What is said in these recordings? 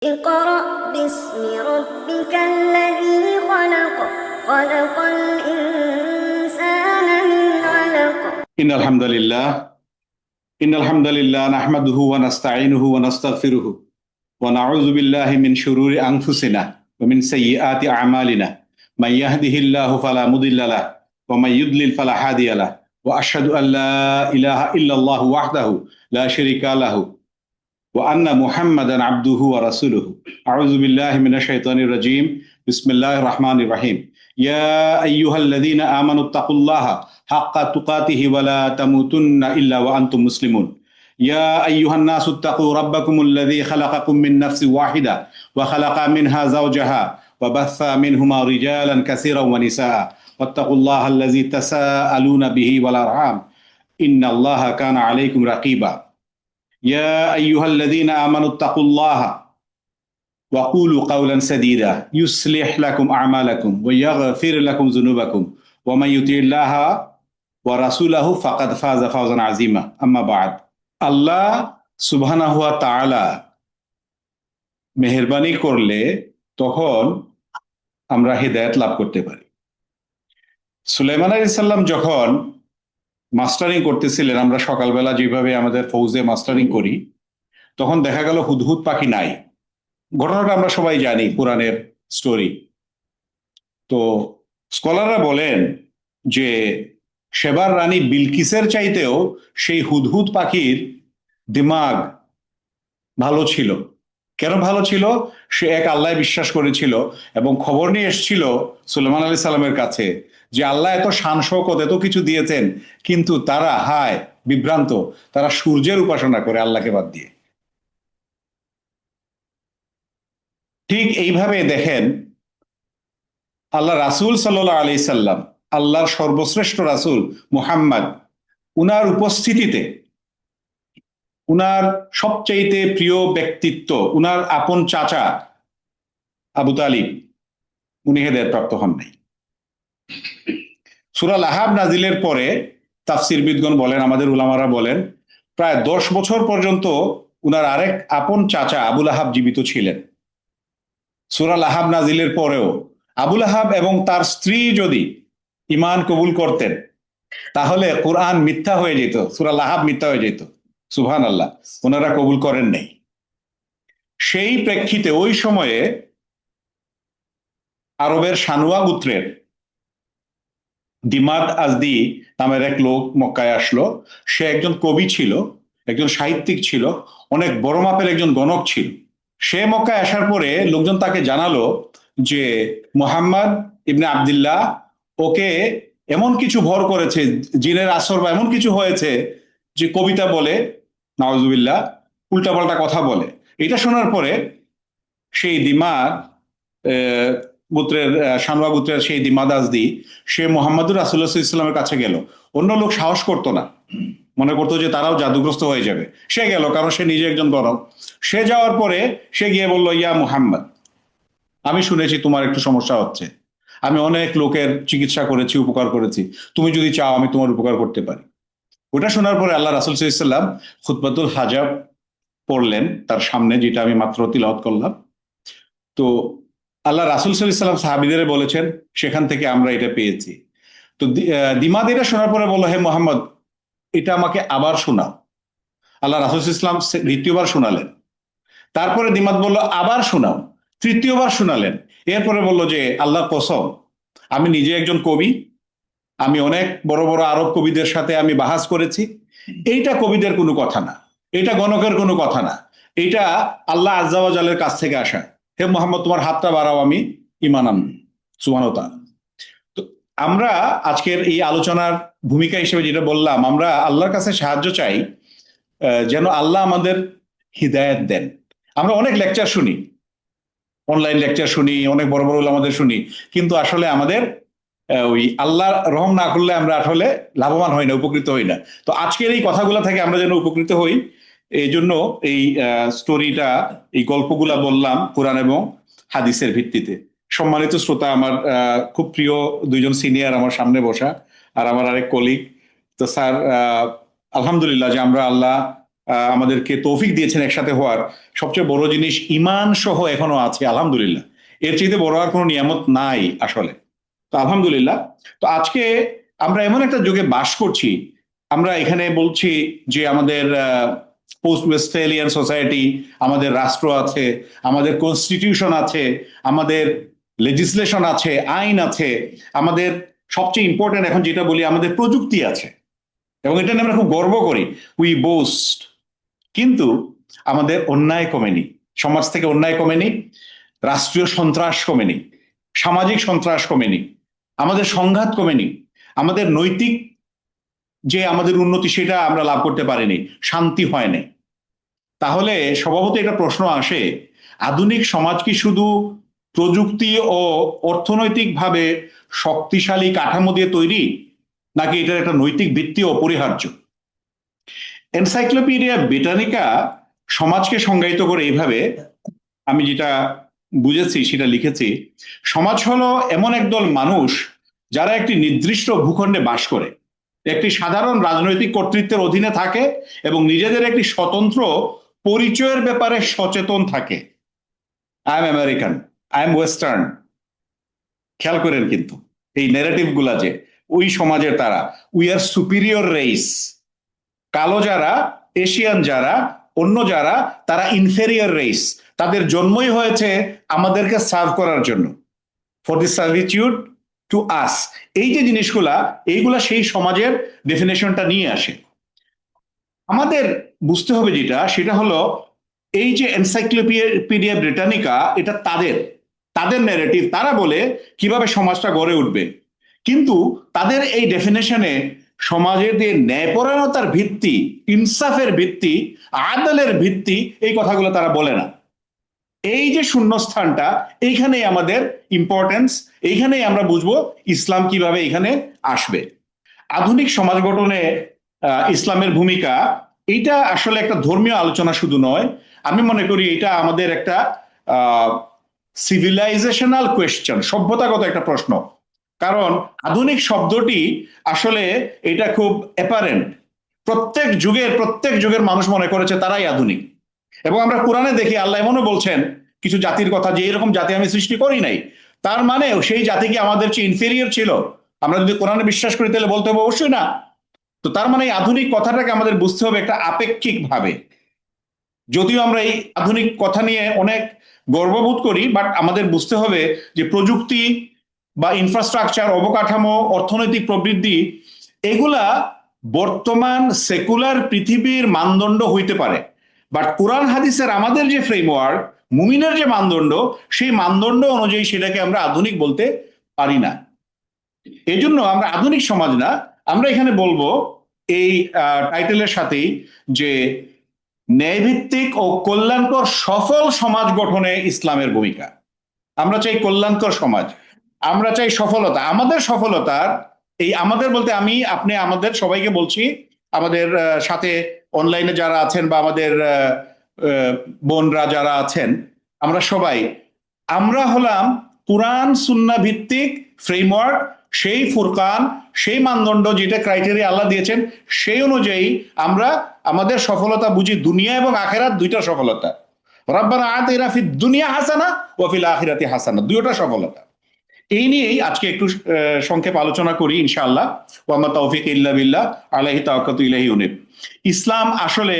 اقرأ باسم ربك الذي خلق خلق الإنسان من علق إن الحمد لله نحمده ونستعينه ونستغفره ونعوذ بالله من شرور أنفسنا ومن سيئات أعمالنا من يهده الله فلا مضل له ومن يضلل فلا هادي له وأشهد أن لا إله إلا الله وحده لا شريك له وأن محمدا عبده ورسوله أعوذ بالله من الشيطان الرجيم بسم الله الرحمن الرحيم يا أيها الذين آمنوا اتقوا الله حق تقاته ولا تموتن إلا وأنتم مسلمون يا أيها الناس اتقوا ربكم الذي خلقكم من نفس واحدة وخلق منها زوجها وبث منهما رجالا كثيرا ونساء واتقوا الله الذي تساءلون به والأرحام إن الله كان عليكم رقيبا يا أيها الذين آمنوا اتقوا الله وقولوا قولا سديدا يصلح لكم أعمالكم ويغفر لكم ذنوبكم ومن يطع الله ورسوله فقد فاز فوزا عظيما أما بعد আল্লাহ সুবহানাহু ওয়া তাআলা মেহেরবানি করলে তখন আমরা হিদায়াত লাভ করতে পারি। সুলাইমান আলাইহিস সালাম যখন মাস্টারিং করতেছিলেন, আমরা সকালবেলা যেভাবে আমাদের ফৌজে মাস্টারিং করি, তখন দেখা গেল হুদহুদ পাখি নাই। ঘটনাটা আমরা সবাই জানি, কোরআনের স্টোরি। তো স্কলাররা বলেন যে সেবার রানী বিলকিসের চাইতেও সেই হুদহুদ পাখির দিমাগ ভালো ছিল। কেন ভালো ছিল? সে এক আল্লাহ বিশ্বাস করেছিল এবং খবর নিয়ে এসেছিল সুলাইমান আলাইহিস সালামের কাছে যে আল্লাহ এত শান শওকত এত কিছু দিয়েছেন, কিন্তু তারা বিভ্রান্ত, তারা সূর্যের উপাসনা করে আল্লাহকে বাদ দিয়ে। ঠিক এইভাবে দেখেন, আল্লাহ রাসূল সাল্লাল্লাহু আলাইহি সাল্লাম, আল্লাহর সর্বশ্রেষ্ঠ রাসূল মুহাম্মদ, উনার উপস্থিতিতে উনার সবচাইতে প্রিয় ব্যক্তিত্ব, উনার আপন চাচা আবু তালিব, উনি হেদায়েত প্রাপ্ত হন নাই। সূরা লাহাব নাজিলের পরে তাফসীরবিদগণ বলেন, আমাদের উলামারা বলেন, প্রায় 10 বছর পর্যন্ত উনার আরেক আপন চাচা আবু লাহাব জীবিত ছিলেন। সূরা লাহাব নাজিলের পরেও আবু লাহাব এবং তার স্ত্রী যদি ঈমান কবুল করতেন, তাহলে কোরআন মিথ্যা হয়ে যেত, সূরা লাহাব মিথ্যা হয়ে যেত। সুবহানাল্লাহ, ওনারা কবুল করেন নাই। সেই প্রেক্ষিতে ওই সময়ে আরবের সানুয়া গোত্রের দিমাদ আজদি নামের এক লোক মক্কায় আসলো। সে একজন কবি ছিল, একজন সাহিত্যিক ছিল, অনেক বড় মাপের একজন গণক ছিল। সে মক্কায় আসার পরে লোকজন তাকে জানালো যে মুহাম্মদ ইবনে আব্দুল্লাহ ওকে এমন কিছু ভর করেছে, জিনের আসর বা এমন কিছু হয়েছে যে কবিতা বলে, নাউজুবিল্লাহ, উল্টাপাল্টা কথা বলে। এটা শোনার পরে সেই দিমাদ গোত্রের সানুয়া গোত্রের সেই দিমাদ আজদি সে মুহাম্মদুর রাসূলুল্লাহ সাল্লাল্লাহু আলাইহি ওয়াসাল্লামের কাছে গেল। অন্য লোক সাহস করতো না, মনে করতো যে তারাও জাদুগ্রস্ত হয়ে যাবে। সে গেল, কারণ সে নিজে একজন গণক। সে যাওয়ার পরে সে গিয়ে বলল, ইয়া মুহাম্মদ, আমি শুনেছি তোমার একটু সমস্যা হচ্ছে, আমি অনেক লোকের চিকিৎসা করেছি, উপকার করেছি, তুমি যদি চাও আমি তোমার উপকার করতে পারি। ওটা শোনার পরে আল্লাহ রাসূল সাল্লাল্লাহু আলাইহি ওয়াসাল্লাম খুতবাতুল হাজাব পড়লেন তার সামনে, যেটা আমি মাত্র তিলাওয়াত করলাম। তো আল্লাহ রাসূল সাল্লাল্লাহু আলাইহি ওয়াসাল্লাম সাহাবীদের বলেছেন, সেখান থেকে আমরা এটা পেয়েছি। তো দিমাদ এটা শোনার পরে বলল, হে মুহাম্মদ, এটা আমাকে আবার শোনাও। আল্লাহ রাসূল সাল্লাল্লাহু আলাইহি ওয়াসাল্লাম দ্বিতীয়বার শোনালেন। তারপরে দিমাদ বলল, আবার শোনাও। তৃতীয়বার শোনালেন। এরপরে বলল যে আল্লাহর কসম, আমি নিজে একজন কবি, আমি অনেক বড় বড় আরব কবিদের সাথে আমি বাহাস করেছি, এইটা কবিদের কোনো কথা না, এটা গণকের কোনো কথা না, এটা আল্লাহ আযজা ওয়া জালের কাছ থেকে আসা। হে মুহাম্মদ, তোমার হাতটা বাড়াও, আমি ঈমান আনবো। সুবহানাহু ওয়া তাআলা। তো আমরা আজকের এই আলোচনার ভূমিকা হিসেবে যেটা বললাম, আমরা আল্লাহর কাছে সাহায্য চাই যেন আল্লাহ আমাদের হিদায়াত দেন। আমরা অনেক লেকচার শুনি, অনলাইন লেকচার শুনি, অনেক বড় বড় উলামাদের শুনি, কিন্তু আসলে আমাদের ওই আল্লাহ রহম না করলে আমরা আসলে লাভবান হই না, উপকৃত হই না। তো আজকের এই কথাগুলো থেকে আমরা যেন উপকৃত হই, এই জন্য এই স্টোরিটা, এই গল্পগুলা বললাম কোরআন এবং হাদিসের ভিত্তিতে। সম্মানিত শ্রোতা, আমার খুব প্রিয় দুইজন সিনিয়র আমার সামনে বসা, আর আমার আরেক কলিগ। তো স্যার, আলহামদুলিল্লাহ যে আমরা আল্লাহ আমাদেরকে তৌফিক দিয়েছেন একসাথে হওয়ার, সবচেয়ে বড় জিনিস ঈমান সহ এখনো আছে, আলহামদুলিল্লাহ। এর চাইতে বড় আর কোনো নিয়ামত নাই আসলে। তো আলহামদুলিল্লাহ। তো আজকে আমরা এমন একটা যুগে বাস করছি, আমরা এখানে বলছি যে আমাদের পোস্ট ওয়েস্টফেলিয়ান সোসাইটি, আমাদের রাষ্ট্র আছে, আমাদের কনস্টিটিউশন আছে, আমাদের লেজিসলেশন আছে, আইন আছে, আমাদের সবচেয়ে ইম্পর্টেন্ট এখন যেটা বলি, আমাদের প্রযুক্তি আছে, এবং এটা নিয়ে আমরা খুব গর্ব করি, উই বোস্ট। কিন্তু আমাদের অন্যায় কমেনি, সমাজ থেকে অন্যায় কমেনি, রাষ্ট্রীয় সন্ত্রাস কমেনি, সামাজিক সন্ত্রাস কমেনি, আমাদের সংঘাত কমেনি, আমাদের নৈতিক যে আমাদের উন্নতি সেটা আমরা লাভ করতে পারিনি, শান্তি হয়নি। তাহলে স্বভাবত এটা প্রশ্ন আসে, আধুনিক সমাজ কি শুধু প্রযুক্তি ও অর্থনৈতিকভাবে শক্তিশালী কাঠামো দিয়ে তৈরি, নাকি এটার একটা নৈতিক ভিত্তি অপরিহার্য? এনসাইক্লোপিডিয়া ব্রিটানিকা সমাজকে সংজ্ঞায়িত করে এইভাবে, আমি যেটা বুঝেছি সেটা লিখেছি। সমাজ হলো এমন একদল মানুষ যারা একটি নির্দিষ্ট ভূখণ্ডে বাস করে, একটি সাধারণ রাজনৈতিক কর্তৃত্বের অধীনে থাকে এবং নিজেদের একটি স্বতন্ত্র পরিচয়ের ব্যাপারে সচেতন থাকে। I am American, I am western. খেয়াল করেন কিন্তু এই ন্যারেটিভ গুলা যে ওই সমাজের, তারা উই আর সুপিরিয়র রেস, কালো যারা, এশিয়ান যারা, অন্য যারা, তারা ইনফেরিয়র রেস, তাদের জন্মই হয়েছে আমাদেরকে সার্ভ করার জন্য, ফর দি সার্ভিটিউড টু আস। এই যে জিনিসগুলা, এইগুলা সেই সমাজের ডেফিনেশনটা নিয়ে আসে। আমাদের বুঝতে হবে যেটা, সেটা হলো এই যে এনসাইক্লোপিডিয়া ব্রিটানিকা, এটা তাদের তাদের ন্যারেটিভ, তারা বলে কিভাবে সমাজটা গড়ে উঠবে। কিন্তু তাদের এই ডেফিনেশনে সমাজের যে ন্যায়পরায়ণতার ভিত্তি, ইনসাফের ভিত্তি, আদলের ভিত্তি, এই কথাগুলো তারা বলে না। এই যে শূন্যস্থানটা, এইখানেই আমাদের ইম্পর্টেন্স, এইখানেই আমরা বুঝবো ইসলাম কিভাবে এখানে আসবে। আধুনিক সমাজ গঠনে ইসলামের ভূমিকা, এইটা আসলে একটা ধর্মীয় আলোচনা শুধু নয়, আমি মনে করি এটা আমাদের একটা সিভিলাইজেশনাল কোয়েশ্চেন, সভ্যতাগত একটা প্রশ্ন। কারণ আধুনিক শব্দটি আসলে এটা খুব অ্যাপারেন্ট, প্রত্যেক যুগের মানুষ মনে করেছে তারাই আধুনিক। এবং আমরা কোরআনে দেখি আল্লাহ এমনও বলছেন কিছু জাতির কথা, যে এরকম জাতি আমি সৃষ্টি করি নাই। তার মানে সেই জাতি কি আমাদের চেয়ে ইনফেরিয়র ছিল? আমরা যদি কোরআনে বিশ্বাস করি তাহলে বলতে হবে অবশ্যই না। তো তার মানে এই আধুনিক কথাটাকে আমাদের বুঝতে হবে একটা আপেক্ষিক ভাবে। যদিও আমরা এই আধুনিক কথা নিয়ে অনেক গর্ববোধ করি, বাট আমাদের বুঝতে হবে যে প্রযুক্তি বা ইনফ্রাস্ট্রাকচার, অবকাঠামো, অর্থনৈতিক প্রবৃদ্ধি, এগুলা বর্তমান সেকুলার পৃথিবীর মানদণ্ড হইতে পারে, বাট কোরআন হাদিসের আমাদের যে ফ্রেমওয়ার্ক, মুমিনের যে মানদণ্ড, সেই মানদণ্ড অনুযায়ী সেটাকে আমরা আধুনিক বলতে পারি না। এই জন্য আমরা আধুনিক সমাজ না, আমরা এখানে বলবো এই টাইটেলের সাথেই যে ন্যায়ভিত্তিক ও কল্যাণকর সফল সমাজ গঠনে ইসলামের ভূমিকা। আমরা চাই কল্যাণকর সমাজ, আমরা চাই সফলতা। আমাদের সফলতার, এই আমাদের বলতে আমি, আপনি, আমাদের সবাইকে বলছি, আমাদের সাথে অনলাইনে যারা আছেন বা আমাদের বোনরা যারা আছেন, আমরা সবাই, আমরা হলাম কুরআন সুন্নাহ ভিত্তিক ফ্রেমওয়ার্ক, সেই ফুরকান, সেই মানদণ্ড, যেটা ক্রাইটেরিয়া আল্লাহ দিয়েছেন, সেই অনুযায়ী আমরা আমাদের সফলতা বুঝি, দুনিয়া এবং আখেরাত দুইটা সফলতা। রব্বানা আতিনা ফিদ দুনিয়া হাসানা ওয়া ফিল আখিরাতি হাসানা, দুইটা সফলতা। এই নিয়েই আজকে একটু সংক্ষেপ আলোচনা করি ইনশাআল্লাহ। ওয়া মা তাওফিক ইল্লা বিল্লাহ, আলাইহি তাওয়াক্কালতু ইলাইহি উনীব। ইসলাম আসলে,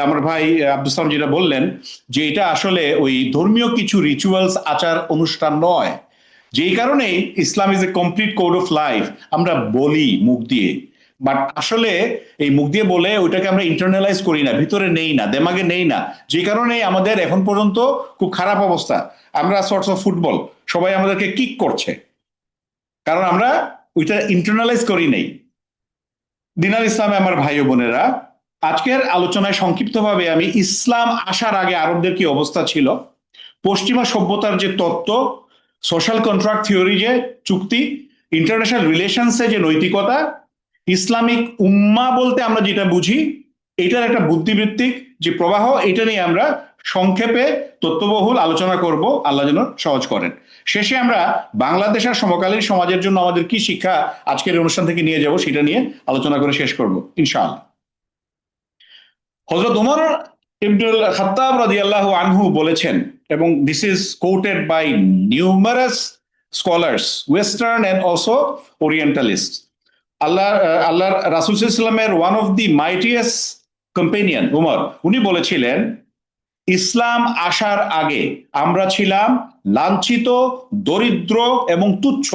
আমার ভাই আব্দুল সালাম যেটা বললেন, যে এটা আসলে ওই ধর্মীয় কিছু রিচুয়ালস, আচার অনুষ্ঠান নয়। যেই কারণে Islam is a complete code of life. আমরা বলি মুখ দিয়ে, বাট আসলে এই মুখ দিয়ে বলে ওইটাকে আমরা ইন্টারনালাইজ করি না, ভিতরে নেই না, দেমাগে নেই না। যে কারণে আমাদের এখন পর্যন্ত খুব খারাপ অবস্থা। আমরা সর্টস অফ ফুটবল, সবাই আমাদেরকে কিক করছে, কারণ আমরা ওইটা ইন্টারনালাইজ করি নেই। দিনাল ইসলামে আমার ভাই ও বোনেরা, আজকের আলোচনায় সংক্ষিপ্তভাবে আমি ইসলাম আসার আগে আরবদের কি অবস্থা ছিল, পশ্চিমা সভ্যতার যে তত্ত্ব, সোশ্যাল কন্ট্রাক্ট থিওরি যে চুক্তি, ইন্টারন্যাশনাল রিলেশনসে যে নৈতিকতা, ইসলামিক উম্মা বলতে আমরা যেটা বুঝি, এটার একটা বুদ্ধিবৃত্তিক যে প্রবাহ, এটা নিয়ে আমরা সংক্ষেপে তথ্যবহুল আলোচনা করব, আল্লাহ যেন সহজ করেন। শেষে আমরা বাংলাদেশ আর সমকালীন সমাজের জন্য আমাদের কি শিক্ষা আজকের অনুষ্ঠান থেকে নিয়ে যাব, সেটা নিয়ে আলোচনা করে শেষ করব ইনশাআল্লাহ। হযরত উমর ইবনুল খাত্তাব রাদিয়াল্লাহু আনহু বলেছেন, এবং this is quoted by numerous scholars, western and also orientalist. আল্লাহর রাসূল সাল্লাল্লাহু আলাইহি ওয়াসাল্লামের one of the mightiest companion Umar, উনি বলেছিলেন, ইসলাম আসার আগে আমরা ছিলাম লাঞ্ছিত, দরিদ্র এবং তুচ্ছ।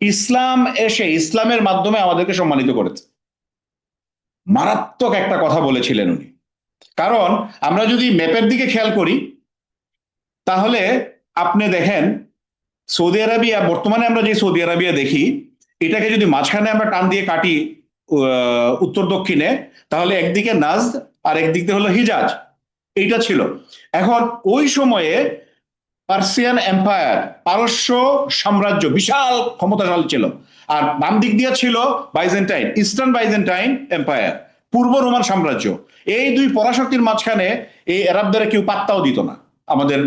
ইসলাম এসে ইসলামের মাধ্যমে আমাদেরকে সম্মানিত করেছে। মারাত্মক একটা কথা বলেছিলেন উনি। কারণ আমরা যদি ম্যাপের দিকে খেয়াল করি, তাহলে আপনি দেখেন সৌদি আরবিয়া, বর্তমানে আমরা যে সৌদি আরবিয়া দেখি, এটাকে যদি মাঝখানে আমরা টান দিয়ে কাটি উত্তর দক্ষিণে, তাহলে একদিকে নাজদ আর একদিক দিয়ে হলো হিজাজ, এইটা ছিল। এখন ওই সময়ে পার্সিয়ান এম্পায়ার, পারস্য সাম্রাজ্য বিশাল ক্ষমতাশালী ছিল, আর বাম দিক দিয়ে ছিল বাইজেন্টাইন, ইস্টার্ন বাইজেন্টাইন এম্পায়ার, পূর্ব রোমান সাম্রাজ্য। এই দুই পরাশক্তির মাঝখানে এই আরবদের কেউ পাত্তাও দিত না। আমাদের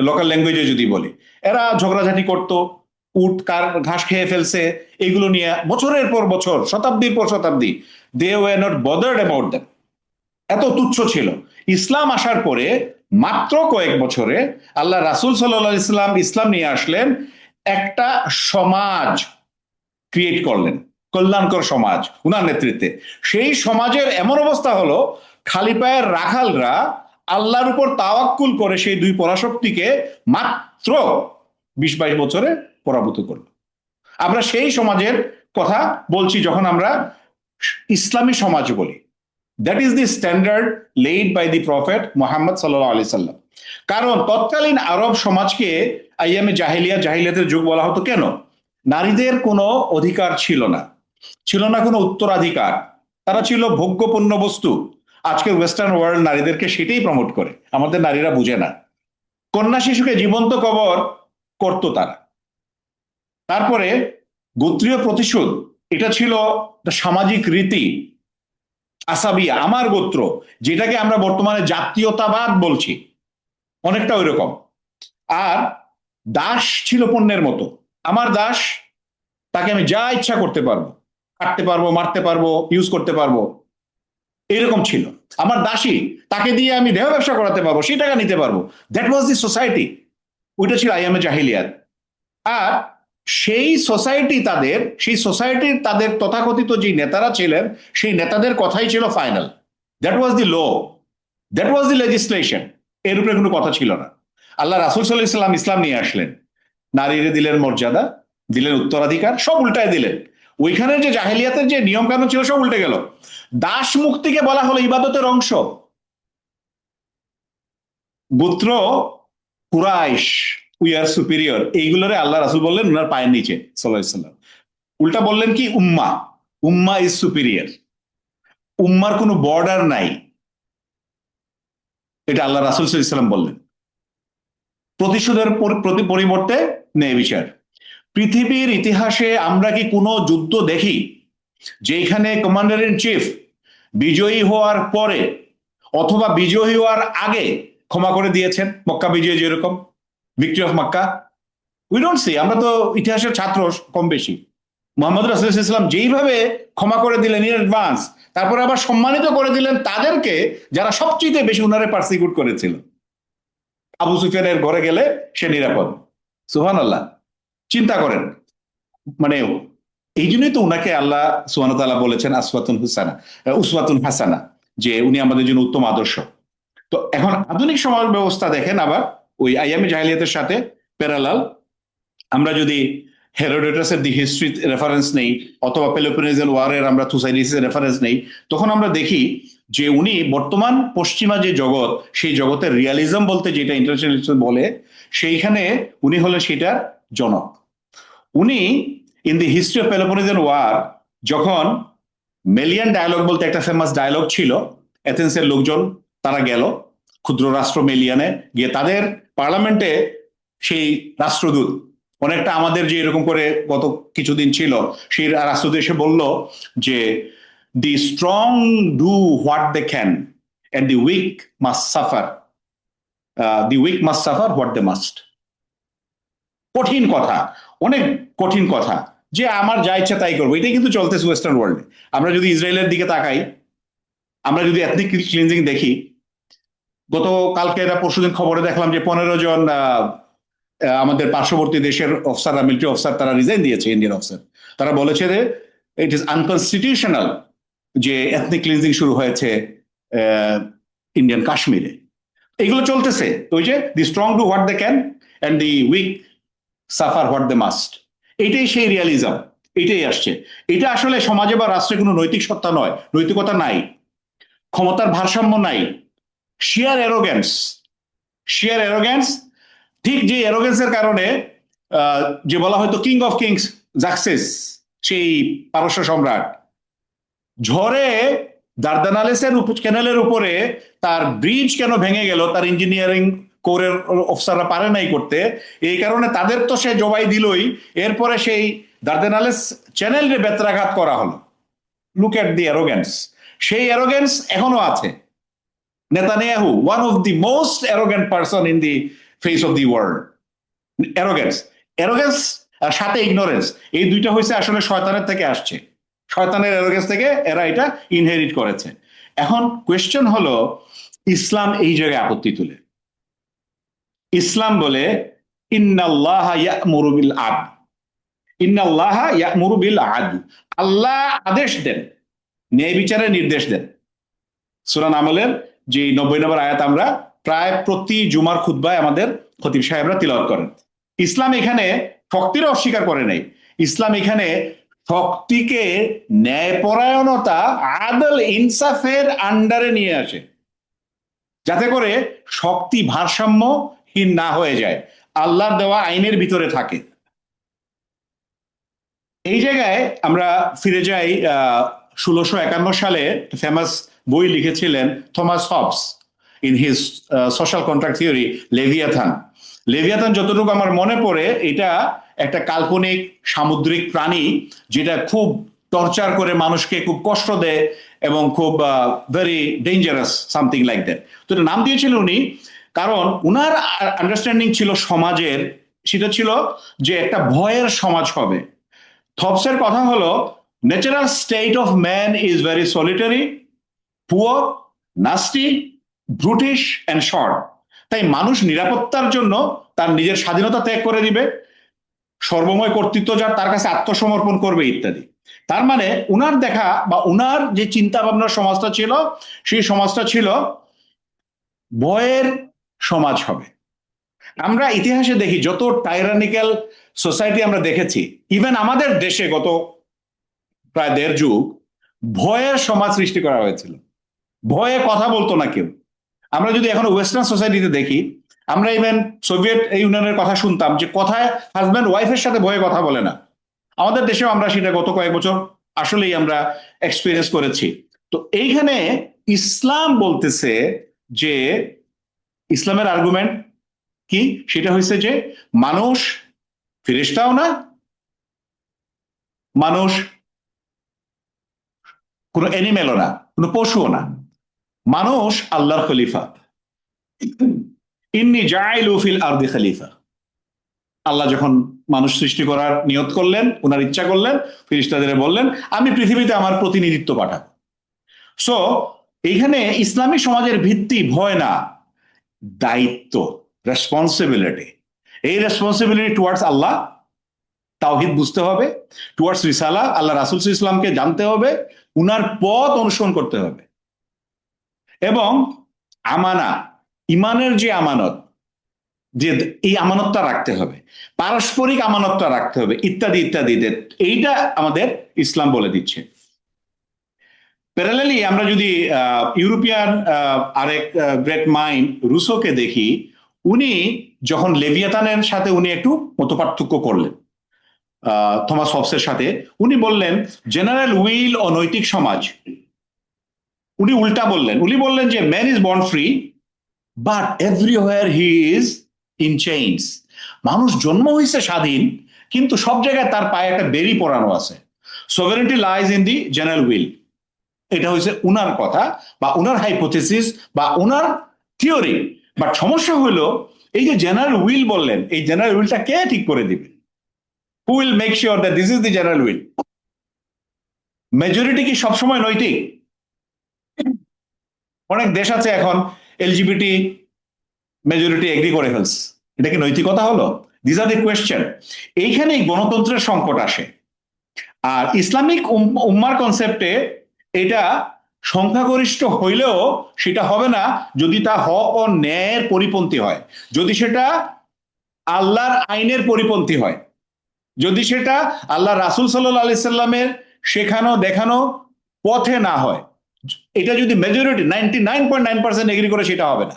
লোকাল ল্যাঙ্গুয়েজে যদি বলি, এরা ঝগড়াঝাটি করতো, উট কার ঘাস খেয়ে ফেলছে, এগুলো নিয়ে বছরের পর বছর, শতাব্দীর পর শতাব্দী, they were not bothered about them. এত তুচ্ছ ছিল। ইসলাম আসার পরে মাত্র কয়েক বছরে আল্লাহ রাসূল সাল্লাল্লাহু আলাইহি সাল্লাম ইসলাম নিয়ে আসলেন, একটা সমাজ ক্রিয়েট করলেন, কল্যাণকর সমাজ উনার নেতৃত্বে। সেই সমাজের এমন অবস্থা হলো, খালি পায়ের রাখালরা আল্লাহর উপর তাওয়াক্কুল করে সেই দুই পরাশক্তিকে মাত্র 20-22 বছরে পরাভূত করলো। আমরা সেই সমাজের কথা বলছি যখন আমরা ইসলামী সমাজ বলি। That is the standard laid by the prophet Muhammad সাল্লাল্লাহু আলাইহি সাল্লাম। কারণ তৎকালীন আরব সমাজকে আইয়ামে জাহিলিয়াতের যুগ বলা হতো কেন? নারীদের কোনো অধিকার ছিল না, ছিল না কোনো উত্তরাধিকার, তারা ছিল ভোগ্যপণ্য বস্তু। আজকের ওয়েস্টার্ন ওয়ার্ল্ড নারীদেরকে সেটাই প্রমোট করে, আমাদের নারীরা বুঝে না। কন্যা শিশুকে জীবন্ত কবর করতো তারা। তারপরে গোত্রীয় প্রতিশোধ, এটা ছিল সামাজিক রীতি। আসাবিয়া, আমার গোত্র, যেটাকে আমরা বর্তমানে জাতীয়তাবাদ বলছি, অনেকটা ওই রকম। আর দাস ছিল পণ্যের মতো। আমার দাস, তাকে আমি যা ইচ্ছা করতে পারবো, কাটতে পারবো, মারতে পারবো, ইউজ করতে পারবো, এরকম ছিল। আমার দাসী, তাকে দিয়ে আমি দেহ ব্যবসা করাতে পারবো, সেই টাকা নিতে পারবো। That was the society. ওইটা ছিল আইয়ামে জাহিলিয়াত। আর সেই সোসাইটির তাদের তথাকথিত যে নেতারা ছিলেন, সেই নেতাদের কথাই ছিল final. That was the law, that was the legislation. এর উপরে কোনো কথা ছিল না। আল্লাহ রাসূল সাল্লাল্লাহু আলাইহি সাল্লাম ইসলাম নিয়ে আসলেন, নারীরে দিলেন মর্যাদা, দিলেন উত্তরাধিকার, সব উল্টায় দিলেন। ওইখানে যে জাহেলিয়াতের যে নিয়ম কানুন ছিল সব উল্টে গেল। দাস মুক্তিকে বলা হলো ইবাদতের অংশ। গোত্র, কুরাইশ, উই আর সুপিরিয়র, এইগুলোরে আল্লাহ রাসূল বললেন ওনার পায়ের নিচে সাল্লাল্লাহু আলাইহি সাল্লাম। উল্টা বললেন কি, উম্মা, উম্মা ইজ সুপিরিয়র, উম্মার কোনো বর্ডার নাই, এটা আল্লাহ রাসূল সাল্লাল্লাহু আলাইহি সাল্লাম বললেন। প্রতিশোধের পরিবর্তে ন্যায় বিচার। পৃথিবীর ইতিহাসে আমরা কি কোনো যুদ্ধ দেখি যেখানে কমান্ডার ইন চিফ বিজয়ী হওয়ার পরে অথবা বিজয়ী হওয়ার আগে ক্ষমা করে দিয়েছেন? মক্কা বিজয় যেরকম, victory of Mecca, we don't see. আমরা তো ইতিহাসের ছাত্র কম বেশি। মোহাম্মদ রাসূলুল্লাহ সাল্লাল্লাহু আলাইহি ওয়াসাল্লাম যেইভাবে ক্ষমা করে দিলেন ইন অ্যাডভান্স, তারপরে আবার সম্মানিত করে দিলেন তাদেরকে যারা সবচেয়ে বেশি উনারে পার্সিকিউট করেছিল। আবু সুফিয়ানের ঘরে গেলে সে নিরাপদ। সুবহানাল্লাহ, চিন্তা করেন। মানে এই জন্যই তো উনাকে আল্লাহ সুবহানাহু ওয়া তাআলা বলেছেন উসওয়াতুন হাসানা, যে উনি আমাদের জন্য উত্তম আদর্শ। তো এখন আধুনিক সমাজ ব্যবস্থা দেখেন আবার ওই আইয়ামে জাহিলিয়াতের সাথে প্যারালাল। আমরা যদি হেরোডোটাসের দি হিস্ট্রি রেফারেন্স নেই, অথবা পেলোপনেজিয়ান ওয়ারের আমরা থুসাইডিসের রেফারেন্স নেই, তখন আমরা দেখি যে উনি বর্তমান পশ্চিমা যে জগৎ, সেই জগতের রিয়ালিজম বলতে যেটা ইন্টারন্যাশনাল বলে, সেইখানে উনি হলেন সেটার জনক। উনি in the history of Peloponnesian war, যখন মেলিয়ান ডায়ালগ বলতে একটা ফেমাস ডায়ালগ ছিল, এথেন্সের লোকজন তারা গেল ক্ষুদ্র রাষ্ট্র মেলিয়ানে গিয়ে, তাদের পার্লামেন্টে সেই রাষ্ট্রদূত অনেকটা আমাদের যে এরকম করে গত কিছুদিন ছিল, সেই রাষ্ট্রদূত এসে বলল যে the strong do what they can and the weak must suffer, what they must. কঠিন কথা, অনেক কঠিন কথা, যে আমার যা ইচ্ছা তাই করবো, এটাই কিন্তু চলতেছে ওয়েস্টার্ন ওয়ার্ল্ডে। আমরা যদি ইসরায়েলের দিকে তাকাই, আমরা যদি এথনিক ক্লিনজিং দেখি, কালকে পরশুদিন খবরে দেখলাম যে 15 জন আমাদের পার্শ্ববর্তী দেশের অফিসাররা, মিলিটারি অফিসার, তারা রিজাইন দিয়েছে, ইন্ডিয়ান অফিসার। তারা বলেছে যে ইট ইজ আনকনস্টিটিউশনাল যে এথনিক ক্লিনজিং শুরু হয়েছে ইন্ডিয়ান কাশ্মীরে। এগুলো চলতেছে। তো ওই যে the strong do what they can and the weak suffer what they must, এটাই সেই রিয়ালিজম, এটাই আসছে। এটা আসলে সমাজে বা রাষ্ট্রে কোনো নৈতিক সত্তা নয়, নৈতিকতা নাই, ক্ষমতার ভারসাম্য নাই, শিয়ার অ্যারোগ্যান্স, শিয়ার অ্যারোগ্যান্স। ঠিক যে অ্যারোগ্যান্সের কারণে যে বলা হয়তো কিং অফ কিংস জাক্সেস, সেই পারস্য সম্রাট, ঝড়ে দার্দানালেসের ক্যানেলের উপরে তার ব্রিজ কেন ভেঙে গেল, তার ইঞ্জিনিয়ারিং কোরের অফিসাররা পারে নাই করতে, এই কারণে তাদের তো সে জবাই দিলই, এরপরে সেই দার্দানালেস চ্যানেলে বেত্রাঘাত করা হলো। Look at the arrogance. সেই অ্যারোগ্যান্স এখনো আছে। Netanyahu, one of the most arrogant person in the face of the world. Arrogance, arrogance আর সাথে ইগনোরেন্স, এই দুইটা হয়েছে আসলে শয়তানের থেকে আসছে, শয়তানের অ্যারোগ্যান্স থেকে এরা এটা ইনহেরিট করেছে। এখন কোয়েশ্চেন হলো, ইসলাম এই জায়গায় আপত্তি তুলে। ইসলাম বলে ইন্নাল্লাহা ইয়া'মুরু বিল আদল, ইন্নাল্লাহা ইয়া'মুরু বিল আদল, আল্লাহ আদেশ দেন, ন্যায় বিচারের নির্দেশ দেন। সূরা নামলের যে 90 নম্বর আয়াত আমরা প্রায় প্রতি জুমার খুতবায় আমাদের খতিব সাহেবরা তিলাওয়াত করেন। ইসলাম এখানে শক্তির অস্বীকার করে নাই, ইসলাম এখানে শক্তিকে ন্যায়পরায়ণতা, আদল, ইনসাফের আন্ডারে নিয়ে আসে, যাতে করে শক্তি ভারসাম্যহীন না হয়ে যায়, আল্লাহর দেওয়া আইনের ভিতরে থাকে। এই জায়গায় আমরা ফিরে যাই 1651 সালে ফেমাস বই লিখেছিলেন Thomas Hobbes in his social contract theory, Leviathan. Leviathan যতটুকু আমার মনে পড়ে, এটা একটা কাল্পনিক সামুদ্রিক প্রাণী যেটা খুব টর্চার করে মানুষকে, খুব কষ্ট দেয় এবং খুব very dangerous, something like that. তো এটা নাম দিয়েছিলেন উনি, কারণ উনার আন্ডারস্ট্যান্ডিং ছিল সমাজের, সেটা ছিল যে একটা ভয়ের সমাজ হবে। থবসের কথা হলো, natural state of man is very solitary, poor, nasty, brutish and short. তাই মানুষ নিরাপত্তার জন্য তার নিজের স্বাধীনতা ত্যাগ করে দিবে, সর্বময় কর্তৃত্ব যার, তার কাছে আত্মসমর্পণ করবে ইত্যাদি। তার মানে উনার দেখা বা উনার যে চিন্তা ভাবনার সমাজটা ছিল, সেই সমাজটা ছিল ভয়ের সমাজ হবে। আমরা ইতিহাসে দেখি যত টাইরানিক্যাল সোসাইটি আমরা দেখেছি, ইভেন আমাদের দেশে গত প্রায় 1.5 যুগ ভয়ের সমাজ সৃষ্টি করা হয়েছিল, ভয়ে কথা বলতো না কেউ। আমরা যদি এখন ওয়েস্টার্ন সোসাইটিতে দেখি, আমরা ইভেন সোভিয়েত ইউনিয়নের কথা শুনতাম যে কথায় হাজব্যান্ড ওয়াইফের সাথে ভয়ে কথা বলে না। আমাদের দেশেও আমরা সেটা গত কয়েক বছর আসলেই আমরা এক্সপিরিয়েন্স করেছি। তো এইখানে ইসলাম বলতেছে যে, ইসলামের আর্গুমেন্ট কি, সেটা হয়েছে যে মানুষ ফেরেশতাও না, মানুষ কোনো অ্যানিমেলও না, কোনো পশুও না, মানুষ আল্লাহর খলিফা। ইন্নী জাইলু ফিল আরদি খলিফা। আল্লাহ যখন মানুষ সৃষ্টি করার নিয়ত করলেন, ওনার ইচ্ছা করলেন, ফেরেশতাদের বললেন আমি পৃথিবীতে আমার প্রতিনিধিত্ব পাঠাবো। সো এইখানে ইসলামী সমাজের ভিত্তি ভয় না, দায়িত্ব, রেসপন্সিবিলিটি। এই রেসপন্সিবিলিটি টুয়ার্ডস আল্লাহ, তাওহীদ বুঝতে হবে, টুয়ার্ডস রিসালা, আল্লাহ রাসূল সাল্লাল্লাহু আলাইহি ওয়াসাল্লামকে জানতে হবে, উনার পথ অনুসরণ করতে হবে, এবং আমানা, ইমানের যে আমানত, যে এই আমানতটা রাখতে হবে, পারস্পরিক আমানতটা রাখতে হবে, ইত্যাদি ইত্যাদি। এইটা আমাদের ইসলাম বলে দিচ্ছে। প্যারালালি আমরা যদি ইউরোপিয়ান আরেক গ্রেট মাইন্ড রুসোকে দেখি, উনি যখন লেভিয়াথানের সাথে উনি একটু মতপার্থক্য করলেন থমাস হবসের সাথে, উনি বললেন জেনারেল উইল ও নৈতিক সমাজ, উনি উল্টা বললেন। উনি বললেন যে man is born free but everywhere he is in chains. মানুষ জন্ম হয়েছে স্বাধীন, কিন্তু সব জায়গায় তার পায়ে একটা বেরি পরানো আছে। Sovereignty lies in the general will. এটা হচ্ছে উনার কথা বা উনার হাইপোথেসিস বা উনার থিওরি। বাট সমস্যা হলো, এই যে জেনারেল উইল বললেন, এই জেনারেল উইলটা কে ঠিক করে দিবে? Who will make sure that this is the general will? Majority কি সবসময় নৈতিক? অনেক দেশ আছে এখন এলজিবিটি মেজরিটি এগ্রি করে ফেলছে, এটা কি নৈতিকতা হলো? This are the question. এইখানেই গণতন্ত্রের সংকট আসে। আর ইসলামিক উম্মার কনসেপ্টে এটা সংখ্যাগরিষ্ঠ হইলেও সেটা হবে না যদি তা হক ও ন্যায়ের পরিপন্থী হয়, যদি সেটা আল্লাহর আইনের পরিপন্থী হয়, যদি সেটা আল্লাহ রাসুল সাল্লাহ আলি সাল্লামের শেখানো দেখানো পথে না হয়, এটা যদি মেজরিটি 99.9% এগ্রি করে সেটা হবে না।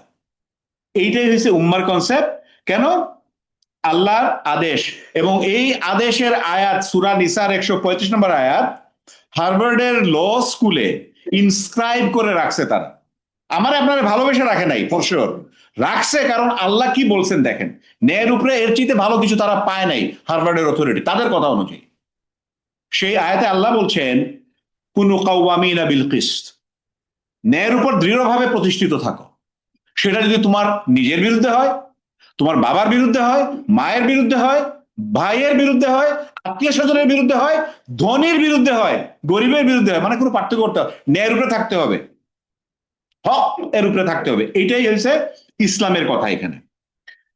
এইটাই হচ্ছে উম্মার কনসেপ্ট। কেন? আল্লাহর আদেশ, এবং এই আদেশের আয়াত সূরা নিসার 135 নম্বর আয়াত হার্ভার্ডের ল স্কুলে ইনস্ক্রাইব করে রাখছে তারা। আমার আপনারা ভালোবেসে রাখে নাই, ফর শিওর রাখছে, কারণ আল্লাহ কি বলছেন দেখেন, ন্যায়ের উপরে এর চাইতে ভালো কিছু তারা পায় নাই হার্ভার্ডের অথরিটি তাদের কথা অনুযায়ী। সেই আয়াতে আল্লাহ বলছেন কুনু কাওয়ামিনা বিল কিসত, ন্যায়ের উপর দৃঢ়ভাবে প্রতিষ্ঠিত থাকো। সেটা যদি তোমার নিজের বিরুদ্ধে হয়, তোমার বাবার বিরুদ্ধে হয়, মায়ের বিরুদ্ধে হয়, ভাইয়ের বিরুদ্ধে হয়, আত্মীয় স্বজনের বিরুদ্ধে হয়, ধনীর বিরুদ্ধে হয়, গরিবের বিরুদ্ধে হয়, মানে কোনো পার্থক্য করতে হবে, ন্যায়ের উপরে থাকতে হবে, হক এর উপরে থাকতে হবে। এইটাই হচ্ছে ইসলামের কথা এখানে।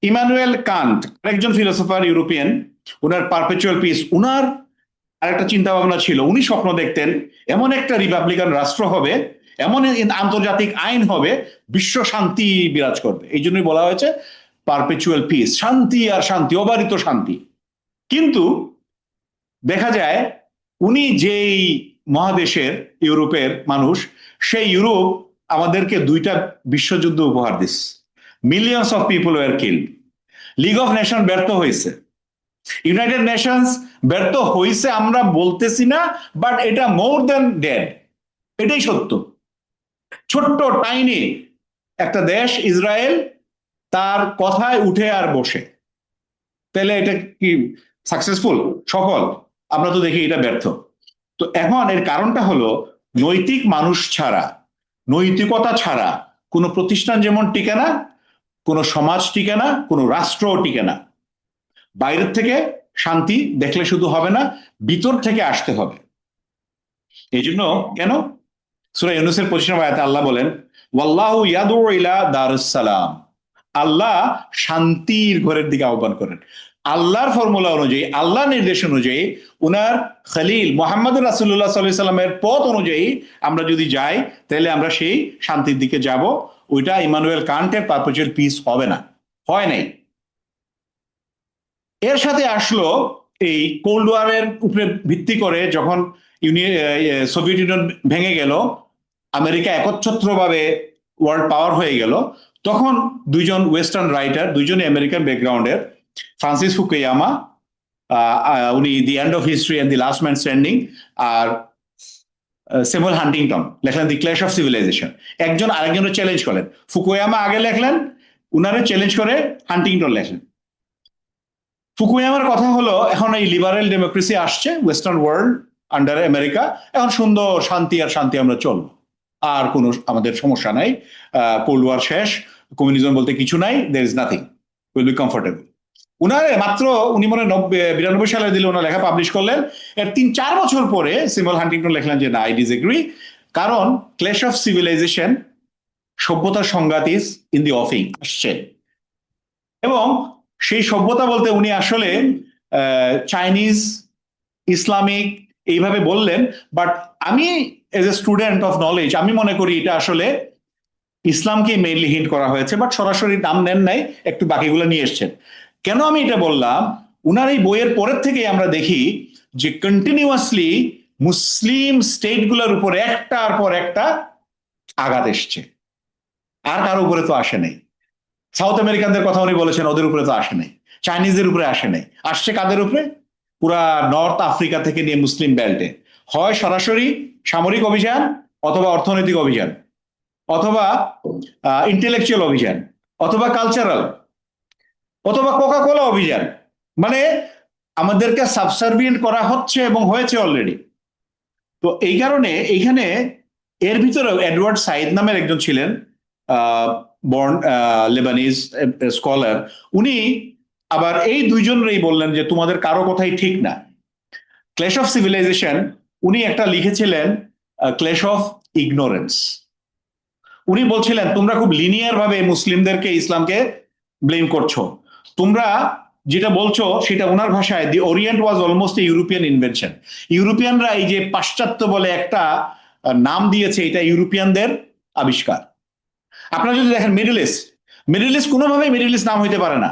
ইমানুয়েল কান্ট আরেকজন ফিলোসফার ইউরোপিয়ান, উনার পারপেচুয়াল পিস, উনার আরেকটা চিন্তা ভাবনা ছিল, উনি স্বপ্ন দেখতেন এমন একটা রিপাবলিকান রাষ্ট্র হবে, এমন আন্তর্জাতিক আইন হবে, বিশ্ব শান্তি বিরাজ করবে। এই জন্যই বলা হয়েছে পারপেচুয়াল পিস, শান্তি আর শান্তি, অবারিত শান্তি। কিন্তু দেখা যায় উনি যেই মহাদেশের ইউরোপের মানুষ, সেই ইউরোপ আমাদেরকে দুইটা বিশ্বযুদ্ধ উপহার দিচ্ছে, millions of people were killed, league of nation ব্যর্থ হয়েছে, ইউনাইটেড নেশনস ব্যর্থ হয়েছে আমরা বলতেছি না, বাট এটা মোর দেন ডেড, এটাই সত্য। ছোট্ট টাইনি একটা দেশ ইসরায়েল, তার কথায় উঠে আর বসে, তাহলে এটা কি সাকসেসফুল, সফল? আমরা তো দেখি এটা ব্যর্থ। তো এখন এর কারণটা হলো নৈতিক মানুষ ছাড়া, নৈতিকতা ছাড়া কোনো প্রতিষ্ঠান যেমন টিকে না, কোনো সমাজ টিকে না, কোনো রাষ্ট্রও টিকে না। বাইরের থেকে শান্তি দেখলে শুধু হবে না, ভিতর থেকে আসতে হবে। এই জন্য কেন সূরা ইউনূসের 25 নম্বর আয়াতে আল্লাহ বলেন ওয়াল্লাহু ইয়াদউ ইলা দারুস সালাম, আল্লাহ শান্তির ঘরের দিকে আহ্বান করেন। আল্লাহর ফর্মুলা অনুযায়ী, আল্লাহর নির্দেশ অনুযায়ী, উনার খলিল মুহাম্মদুর রাসূলুল্লাহ সাল্লাল্লাহু আলাইহি সাল্লামের পথ অনুযায়ী আমরা যদি যাই, তাহলে আমরা সেই শান্তির দিকে যাব। ওইটা ইমানুয়েল কান্টের পারপেচুয়াল পিস হবে না, হয় নাই। এর সাথে আসলো এই কোল্ড ওয়ারের উপরে ভিত্তি করে যখন সোভিয়েত ইউনিয়ন ভেঙে গেল, আমেরিকা একচ্ছত্রভাবে ওয়ার্ল্ড পাওয়ার হয়ে গেল, তখন দুইজন ওয়েস্টার্ন রাইটার, দুইজনই আমেরিকান ব্যাকগ্রাউন্ডের, ফ্রান্সিস ফুকুয়ামা, উনি the end of history and the last man standing, আর স্যামুয়েল হান্টিংটন লেখলেন দি ক্ল্যাশ অফ সিভিলাইজেশন। একজন আরেকজনের চ্যালেঞ্জ করেন, ফুকুয়ামা আগে লেখলেন, উনারে চ্যালেঞ্জ করে হান্টিংটন লেখলেন। ফুকুয়ামার কথা হলো এখন এই লিবারেল ডেমোক্রেসি আসছে ওয়েস্টার্ন ওয়ার্ল্ড আন্ডার আমেরিকা, এখন সুন্দর শান্তি আর শান্তি আমরা চলবো, আর কোনো আমাদের সমস্যা নাই, কোল্ড ওয়ার শেষ, কমিউনিজম বলতে কিছু নাই, there is nothing, will be comfortable. উনারে মাত্র উনি মনে 92 সালে দিলে ওনার লেখা পাবলিশ করলেন। এর 3-4 বছর পরে স্যামুয়েল হান্টিংটন লিখলেন যে না, আই ডিসএগ্রি, কারণ ক্ল্যাশ অফ সিভিলাইজেশন, সভ্যতার সংঘাত ইজ ইন দি অফিং আসছে। এবং সেই সভ্যতা বলতে উনি আসলে চাইনিজ, ইসলামিক এইভাবে বললেন, বাট আমি as a student of knowledge আমি মনে করি এটা আসলে ইসলামকে মেইনলি হিন্ট করা হয়েছে, বাট সরাসরি নাম নেন নাই, একটু বাকিগুলো নিয়ে এসছেন। কেন আমি এটা বললাম, উনার এই বইয়ের পরের থেকে আমরা দেখি যে কন্টিনিউয়াসলি মুসলিম স্টেটগুলোর উপরে একটার পর একটা আঘাত এসছে, আর কারো উপরে তো আসে নাই। সাউথ আমেরিকানদের কথা উনি বলেছেন, ওদের উপরে তো আসে নাই, চাইনিজদের উপরে আসে নাই, আসছে কাদের উপরে? পুরা নর্থ আফ্রিকা থেকে নিয়ে মুসলিম বেল্টে, হয় সরাসরি সামরিক অভিযান, অথবা অর্থনৈতিক অভিযান, অথবা ইন্টেলেকচুয়াল অভিযান, অথবা কালচারাল, অথবা কোকা কোলা অভিযান। মানে আমাদেরকে সাবসার্ভিয়েন্ট করা হচ্ছে এবং হয়েছে অলরেডি। তো এই কারণে এইখানে এর ভিতরেও এডওয়ার্ড সাইদ নামের একজন ছিলেন, বর্ন লেবানিজ স্কলার, উনি আবার এই দুইজনেরই বললেন যে তোমাদের কারো কথাই ঠিক না। ক্ল্যাশ অফ সিভিলাইজেশন উনি একটা লিখেছিলেন ক্ল্যাশ অফ ইগনোরেন্স। উনি বলছিলেন তোমরা খুব লিনিয়ার ভাবে মুসলিমদেরকে ইসলামকে ব্লেম করছো, তোমরা যেটা বলছো সেটা ওনার ভাষায় the orient was almost a European invention. ইউরোপিয়ানরা এই যে পাশ্চাত্য বলে একটা নাম দিয়েছে, এটা ইউরোপিয়ানদের আবিষ্কার। আপনারা যদি দেখেন মিডল ইস্ট কোনোভাবেই মিডল ইস্ট নাম হইতে পারে না।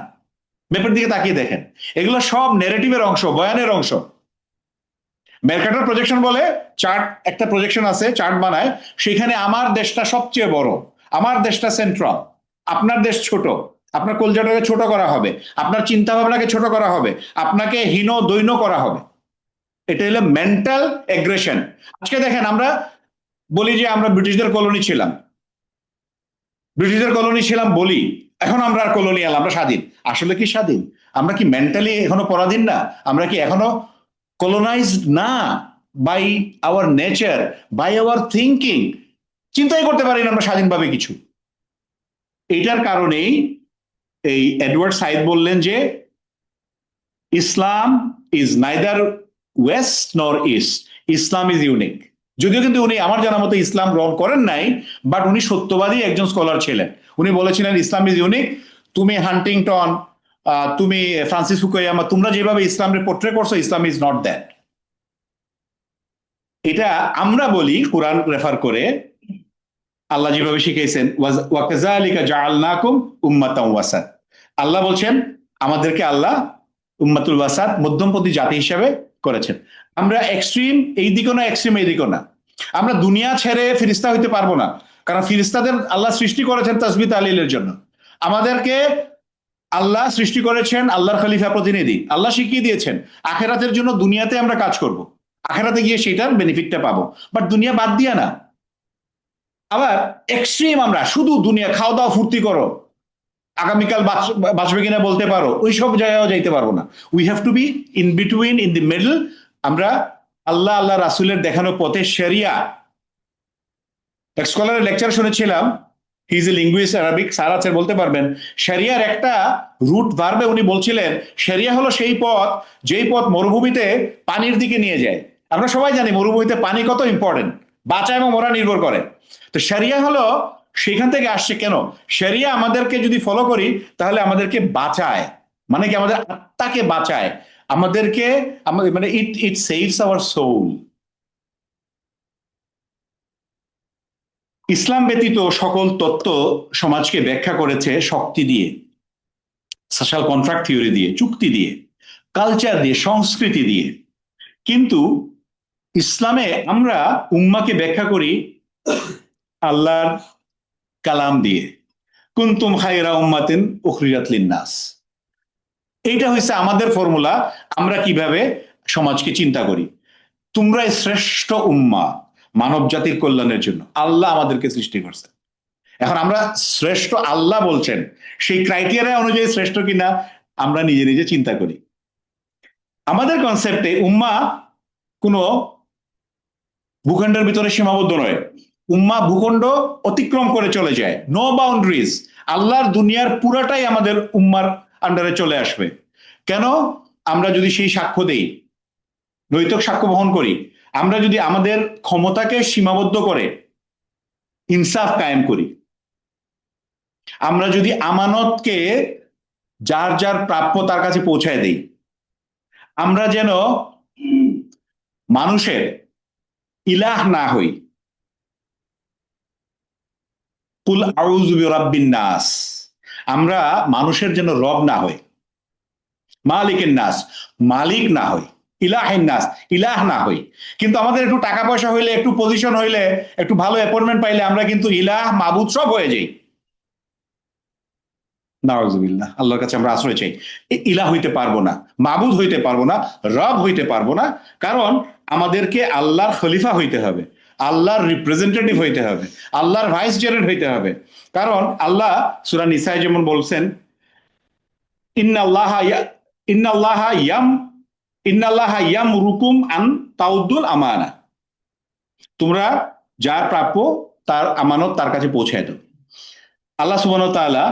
ম্যাপের দিকে তাকিয়ে দেখেন, এগুলো সব নেরেটিভের অংশ, বয়ানের অংশ। মেরকাটার প্রজেকশন বলে চার্ট, একটা প্রজেকশন আছে, চার্ট বানায়, সেখানে আমার দেশটা সবচেয়ে বড়, আমার দেশটা সেন্ট্রাল, আপনার দেশ ছোট, আপনার কলজাটাকে ছোট করা হবে, আপনার চিন্তা ভাবনাকে ছোট করা হবে, আপনাকে হীন দৈন্য করা হবে। এটা হলো মেন্টাল এগ্রেশন। আজকে দেখেন আমরা বলি যে আমরা ব্রিটিশদের কলোনি ছিলাম, বলি, এখন আমরা আর কলোনিয়াল, আমরা স্বাধীন। আসলে কি স্বাধীন? আমরা কি মেন্টালি এখনো পরাধীন না? আমরা কি এখনো colonized না by our nature, by our thinking? চিন্তাই করতে পারি না আমরা স্বাধীনভাবে কিছু। এইটার কারণেই এই এডওয়ার্ড সাইদ বললেন যে ইসলাম ইজ নাইদার ওয়েস্ট নর ইস্ট, ইসলাম ইজ ইউনিক। যদিও কিন্তু উনি আমার জানা মতো ইসলাম গ্রহণ করেন নাই, বাট উনি সত্যবাদী একজন স্কলার ছিলেন। উনি বলেছিলেন ইসলাম ইজ ইউনিক। তুমি হান্টিংটন, তুমি ফ্রান্সিস ফুকুয়ামা, তোমরা যেভাবে ইসলামকে পোট্রে করছো, ইসলাম ইজ নট দ্যাট। এটা আমরা বলি কোরআন রেফার করে, আল্লাহ যেভাবে শিখিয়েছেন ওয়াকাযালিকা জাআলনাকুম উম্মাতাম ওয়াসাত। আল্লাহ বলছেন আমাদেরকে আল্লাহ উম্মাতুল ওয়াসাত, মধ্যমপন্থী জাতি হিসেবে করেছেন। আমরা এক্সট্রিম এই দিকও না, এক্সট্রিম এই দিকও না। আমরা দুনিয়া ছেড়ে ফিরিস্তা হইতে পারবো না, কারণ ফিরিস্তাদের আল্লাহ সৃষ্টি করেছেন তাসবিহ তাহলিলের জন্য। আমাদেরকে আল্লাহ সৃষ্টি করেছেন আল্লাহর খলিফা প্রতিনিধি, আল্লাহ শিখিয়ে দিয়েছেন আখেরাতের জন্য দুনিয়াতে আমরা কাজ করব, আখেরাতে গিয়ে সেটার বেনিফিটটা পাবো, বাট দুনিয়া বাদ দিয়া না। আবার এক্সট্রিম আমরা শুধু দুনিয়া, খাওয়া দাওয়া ফুর্তি করো, আগামীকাল বাঁচবে কিনা বলতে পারো, ওই সব জায়গায় যাইতে পারবো না। We have to be in between, in the middle. আমরা আল্লাহ রাসূলের দেখানো পথে শরিয়া। এক স্কলারের লেকচার শুনেছিলাম, he is a linguist, Arabic sir আছেন, বলতে পারবেন। শরিয়ার একটা রুট ভার্বে উনি বলছিলেন, শরিয়া হলো সেই পথ যেই পথ মরুভূমিতে পানির দিকে নিয়ে যায়। আমরা সবাই জানি মরুভূমিতে পানি কত ইম্পর্টেন্ট, বাঁচা এবং মরা নির্ভর করে। তো শরিয়া হলো সেখান থেকে আসছে। কেন? শরিয়া আমাদেরকে যদি ফলো করি তাহলে আমাদেরকে বাঁচায়, মানে কি আমাদের আত্মাকে বাঁচায়, আমাদেরকে মানে ইট ইট সেভস আওয়ার সোল। ইসলাম ব্যতীত সকল তত্ত্ব সমাজকে ব্যাখ্যা করেছে শক্তি দিয়ে, সোশ্যাল কন্ট্রাক্ট থিওরি দিয়ে, চুক্তি দিয়ে, কালচার দিয়ে, সংস্কৃতি দিয়ে। কিন্তু ইসলামে আমরা উম্মাকে ব্যাখ্যা করি আল্লাহর কালাম দিয়ে, কুনতুম খায়রা উম্মাতিন উখরিজাত লিন্নাস। এইটা হচ্ছে আমাদের ফর্মুলা, আমরা কিভাবে সমাজকে চিন্তা করি। তোমরা শ্রেষ্ঠ উম্মা, মানব জাতির কল্যাণের জন্য আল্লাহ আমাদেরকে সৃষ্টি করছে। এখন আমরা শ্রেষ্ঠ, আল্লাহ বলছেন, সেই ক্রাইটেরিয়া অনুযায়ী শ্রেষ্ঠ কিনা আমরা নিজে নিজে চিন্তা করি। আমাদের কনসেপ্টে উম্মা কোনো ভূখণ্ডের ভিতরে সীমাবদ্ধ নয়, উম্মা ভূখণ্ড অতিক্রম করে চলে যায়, নো বাউন্ডারিজ। আল্লাহর দুনিয়ার পুরাটাই আমাদের উম্মার আন্ডারে চলে আসবে। কেন? আমরা যদি সেই সাক্ষ্য দেই, নৈতিক সাক্ষ্য বহন করি, আমরা যদি আমাদের ক্ষমতাকে সীমাবদ্ধ করে ইনসাফ কায়েম করি, আমরা যদি আমানতকে যার যার প্রাপ্য তার কাছে পৌঁছায় দেই, আমরা যেন মানুষের ইলাহ না হই। কুল আউযু বিরাব্বিন নাস, আমরা মানুষের যেন রব না হই, মালিকের নাস, মালিক না হই, ইলাহের নাস, ইলাহ না হই। কিন্তু আমাদের একটু টাকা পয়সা হইলে, একটু পজিশন হইলে, একটু ভালো অ্যাপয়েন্টমেন্ট পাইলে আমরা কিন্তু ইলাহ, মাবুদ সব হয়ে যাই। নাউযুবিল্লাহ, আল্লাহর কাছে আমরা আশ্রয় চাই। ইলাহ হইতে পারবো না, মাবুদ হইতে পারবো না, রব হইতে পারবো না, কারণ আমাদেরকে আল্লাহর খলিফা হইতে হবে, আল্লাহর রিপ্রেজেন্টেটিভ হইতে হবে, আল্লাহর ভাইস জেনারেল হইতে হবে। কারণ আল্লাহ সূরা নিসায় যেমন বলছেন, ইন্নাল্লাহা ইয়ামুরুকুম আন তাউদ্দুল আমানা, তোমরা যার প্রাপ্য তার আমানত তার কাছে পৌঁছায় দাও। আল্লাহ সুবহানাহু ওয়া তাআলা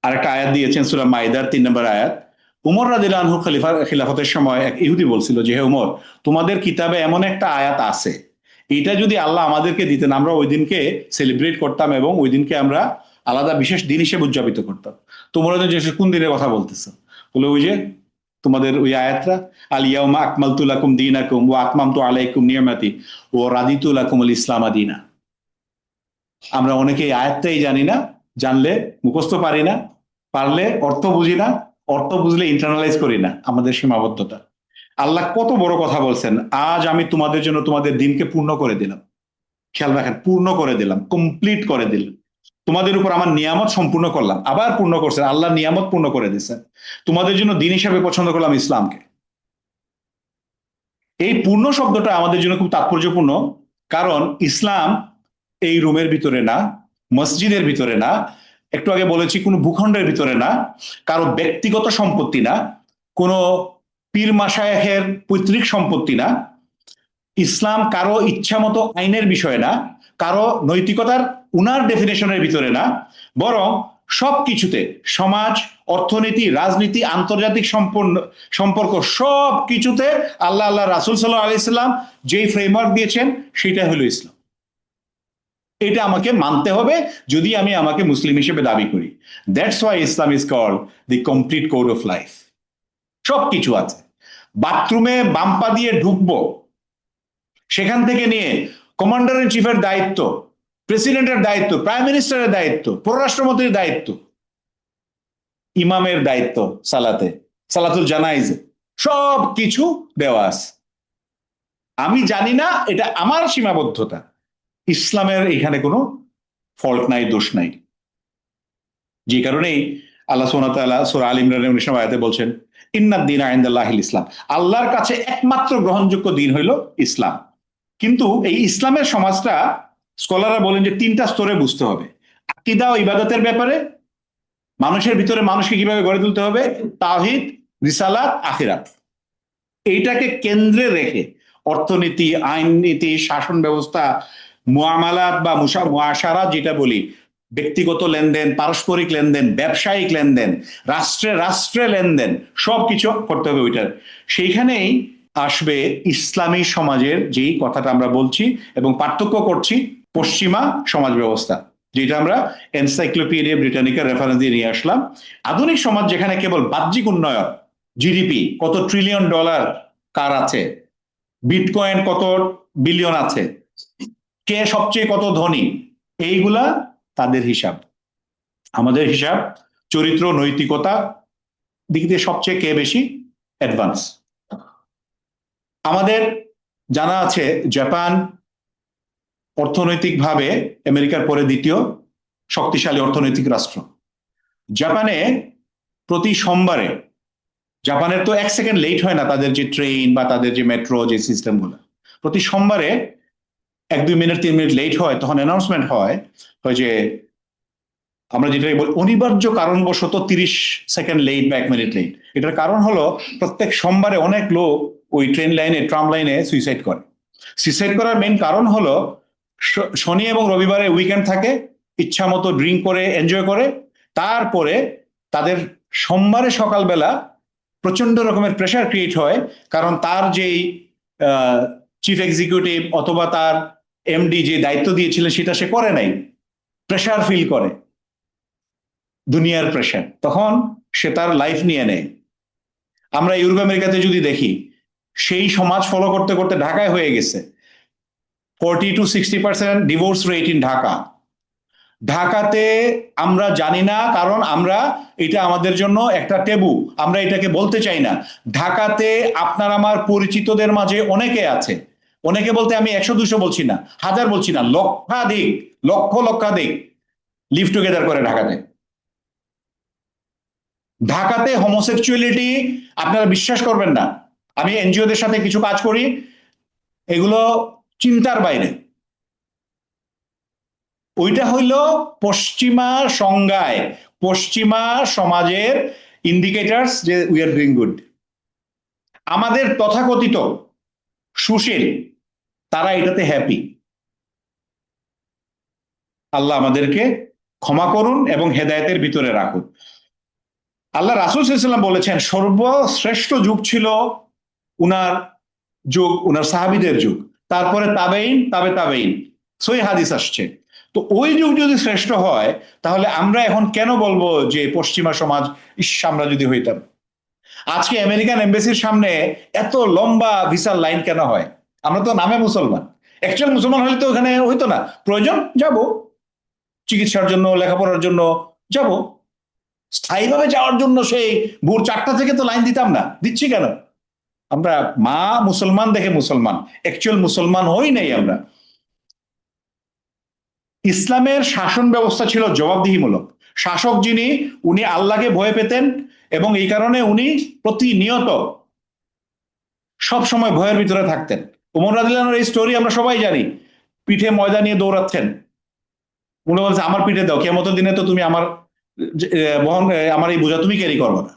আরেকটা আয়াত দিয়েছেন সূরা মাইদার 3 নম্বর আয়াত। উমর রাদিয়াল্লাহু আনহু খিলাফতের সময় এক ইহুদি বলছিল যে, হে উমর, তোমাদের কিতাবে এমন একটা আয়াত আছে, এটা যদি আল্লাহ আমাদেরকে দিতেন, আমরা ওই দিনকে সেলিব্রেট করতাম এবং ওই দিনকে আমরা আলাদা বিশেষ দিন হিসেবে উদযাপিত করতাম। তোমরা তো যে কোন দিনের কথা বলতেছো, বলে ওই যে তোমাদের ওই আয়াতটা, আল ইয়াউমা আকমালতু লাকুম দীনাকুম ওয়া আতমামতু আলাইকুম নিয়ামাতি ওয়া রাদিতু লাকুমুল ইসলাম দীনা। আমরা অনেকে এই আয়াতটাই জানি না, জানলে মুখস্থ পারি না, পারলে অর্থ বুঝি না, অর্থ বুঝলে ইন্টারনালাইজ করি না আমাদের সীমাবদ্ধতা। আল্লাহ কত বড় কথা বলছেন, আজ আমি তোমাদের জন্য তোমাদের দিনকে পূর্ণ করে দিলাম। খেয়াল রাখেন, পূর্ণ করে দিলাম, কমপ্লিট করে দিলাম। তোমাদের উপর আমার নিয়ামত সম্পূর্ণ করলাম, আবার পূর্ণ করছেন, আল্লাহ নিয়ামত পূর্ণ করে দিচ্ছেন। তোমাদের জন্য দিন হিসাবে পছন্দ করলাম ইসলামকে। এই পূর্ণ শব্দটা আমাদের জন্য খুব তাৎপর্যপূর্ণ, কারণ ইসলাম এই রুমের ভিতরে না, মসজিদের ভিতরে না, একটু আগে বলেছি কোনো ভূখণ্ডের ভিতরে না, কারো ব্যক্তিগত সম্পত্তি না, কোনো পীর মাশায়েখের পৈতৃক সম্পত্তি না। ইসলাম কারো ইচ্ছা মতো আইনের বিষয় না, কারো নৈতিকতার উনার ডেফিনেশনের ভিতরে না, বরং সবকিছুতে সমাজ, অর্থনীতি, রাজনীতি, আন্তর্জাতিক সম্পর্ক সব কিছুতে আল্লাহ রাসূল সাল্লাল্লাহু আলাইহি সাল্লাম যেই ফ্রেমওয়ার্ক দিয়েছেন সেটা হলো ইসলাম। এটা আমাকে মানতে হবে যদি আমি আমাকে মুসলিম হিসেবে দাবি করি। That's why Islam is called the complete code of life. সবকিছু আছে। বাথরুমে বাম্পা দিয়ে ঢুকবো, সেখান থেকে নিয়ে কমান্ডার ইন চিফের দায়িত্ব, প্রেসিডেন্টের দায়িত্ব, প্রাইম মিনিস্টারের দায়িত্ব, পররাষ্ট্রমন্ত্রীর দায়িত্ব, ইমামের দায়িত্ব, সালাতুল জানাইজে, সব কিছু দেওয়া আছে। আমি জানি না, এটা আমার সীমাবদ্ধতা। ইসলামের এখানে কোনো ফল্ট নাই, দোষ নাই। যে কারণেই আল্লাহ সুবহানাহু ওয়া তাআলা সূরা আল ইমরানের 19 নম্বর আয়াতে বলছেন, ইন্নাদ দীনা ইনদাল্লাহিল ইসলাম। আল্লাহর কাছে একমাত্র গ্রহণযোগ্য দিন হইল ইসলাম। কিন্তু এই ইসলামের সমাজটা স্কলাররা বলেন যে 3টা স্তরে বুঝতে হবে। আকীদা ও ইবাদতের ব্যাপারে, মানুষের ভিতরে মানুষকে কিভাবে গড়ে তুলতে হবে, তাওহীদ, রিসালাত, আখিরাত, এইটাকে কেন্দ্রে রেখে অর্থনীতি, আইন নীতি, শাসন ব্যবস্থা, মুআমালাত বা মুআশারা যেটা বলি, ব্যক্তিগত লেনদেন, পারস্পরিক লেনদেন, ব্যবসায়িক লেনদেন, রাষ্ট্রে রাষ্ট্রে লেনদেন, সবকিছু করতে হবে ওইটার। সেইখানেই আসবে ইসলামী সমাজের যেই কথাটা আমরা বলছি এবং পার্থক্য করছি পশ্চিমা সমাজ ব্যবস্থা, যেটা আমরা এনসাইক্লোপিডিয়া ব্রিটানিকার রেফারেন্স দিয়ে নিয়ে আসলাম। আধুনিক সমাজ যেখানে কেবল বাহ্যিক উন্নয়ন, জিডিপি কত ট্রিলিয়ন ডলার কার আছে, বিটকয়েন কত বিলিয়ন আছে, কে সবচেয়ে কত ধনী, এইগুলা তাদের হিসাব। আমাদের হিসাব চরিত্র, নৈতিকতা দিক দিয়ে সবচেয়ে কে বেশি অ্যাডভান্স। আমাদের জানা আছে জাপান অর্থনৈতিকভাবে আমেরিকার পরে দ্বিতীয় শক্তিশালী অর্থনৈতিক রাষ্ট্র। জাপানে প্রতি সোমবারে, জাপানের তো 1 সেকেন্ড লেট হয় না তাদের যে ট্রেন বা তাদের যে মেট্রো যে সিস্টেমগুলো, প্রতি সোমবারে 1-2 মিনিট 3 মিনিট লেট হয়, তখন অ্যানাউন্সমেন্ট হয় যে আমরা যেটা বলি অনিবার্য কারণবশত 30 সেকেন্ড লেট বা 1 মিনিট লেট। এটার কারণ হলো প্রত্যেক সোমবারে অনেক লোক ওই ট্রেন লাইনে, ট্রাম লাইনে সুইসাইড করে। সুইসাইড করার মেইন কারণ হলো শনি এবং রবিবারে উইকেন্ড থাকে, ইচ্ছা মতো ড্রিঙ্ক করে এনজয় করে, তারপরে তাদের সোমবারে সকালবেলা প্রচন্ড রকমের প্রেশার ক্রিয়েট হয়, কারণ তার যেই চিফ এক্সিকিউটিভ অথবা তার এমডি যে দায়িত্ব দিয়েছিলেন সেটা সে করে নাই, প্রেশার ফিল করে, দুনিয়ার প্রেশার, তখন সে তার লাইফ নিয়ে নেয়। আমরা ইউরোপ আমেরিকাতে যদি দেখি, সেই সমাজ ফলো করতে করতে ঢাকায় হয়ে গেছে 40-60% ডিভোর্স রেট ইন ঢাকা। ঢাকাতে আমরা জানি না, কারণ আমরা এটা আমাদের জন্য একটা টেবু, আমরা এটাকে বলতে চাই না। ঢাকাতে আপনার আমার পরিচিতদের মাঝে অনেকে আছে, অনেকে বলতে আমি 100-200 বলছি না, 1000 বলছি না, লক্ষাধিক, লক্ষাধিক লিভ টুগেদার করে ঢাকাতে। ঢাকাতে হোমোসেক্সুয়ালিটি আপনারা বিশ্বাস করবেন না, আমি এনজিওদের সাথে কিছু কাজ করি, এগুলো চিন্তার বাইরে। ওইটা হইল পশ্চিমা সংজ্ঞায়, পশ্চিমা সমাজের ইন্ডিকেটরস যে উই আর ডুইং গুড। আমাদের তথাকথিত সুশীল তারা এটাতে হ্যাপি। আল্লাহ আমাদেরকে ক্ষমা করুন এবং হেদায়েতের ভিতরে রাখুন। আল্লাহ রাসূল সাল্লাল্লাহু আলাইহি ওয়াসাল্লাম বলেছেন সর্বশ্রেষ্ঠ যুগ ছিল উনার যুগ, উনার সাহাবীদের যুগ। তারপরে তাবেইন, তাবেইন, সই হাদিস আসছে। তো ওই যুগ যদি শ্রেষ্ঠ হয়, তাহলে আমরা এখন কেন বলবো যে পশ্চিমা সমাজ, ইস আমরা যদি হইতাম। আজকে আমেরিকান এম্বাসির সামনে এত লম্বা ভিসার লাইন কেন হয়? আমরা তো নামে মুসলমান, অ্যাকচুয়াল মুসলমান হলে তো ওখানে হইতো না। প্রয়োজন যাব, চিকিৎসার জন্য, লেখাপড়ার জন্য যাব। স্থায়ীভাবে যাওয়ার জন্য সেই ভোর 4টা থেকে তো লাইন দিতাম না, দিচ্ছি কেন? আমরা মা মুসলমান দেখে মুসলমান, অ্যাকচুয়াল মুসলমান হই নাই আমরা। ইসলামের শাসন ব্যবস্থা ছিল জবাবদিহিমূলক। শাসক যিনি, উনি আল্লাহকে ভয় পেতেন, এবং এই কারণে উনি প্রতিনিয়ত সব সময় ভয়ের ভিতরে থাকতেন। ওমর রাদিয়াল্লাহু আনহুর এই স্টোরি আমরা সবাই জানি, পিঠে ময়দা নিয়ে দৌড়াচ্ছেন, উনি বলছে আমার পিঠে দাও, কিয়ামতের দিনে তো তুমি আমার বহন, আমার এই বোঝা তুমি ক্যারি করবে না।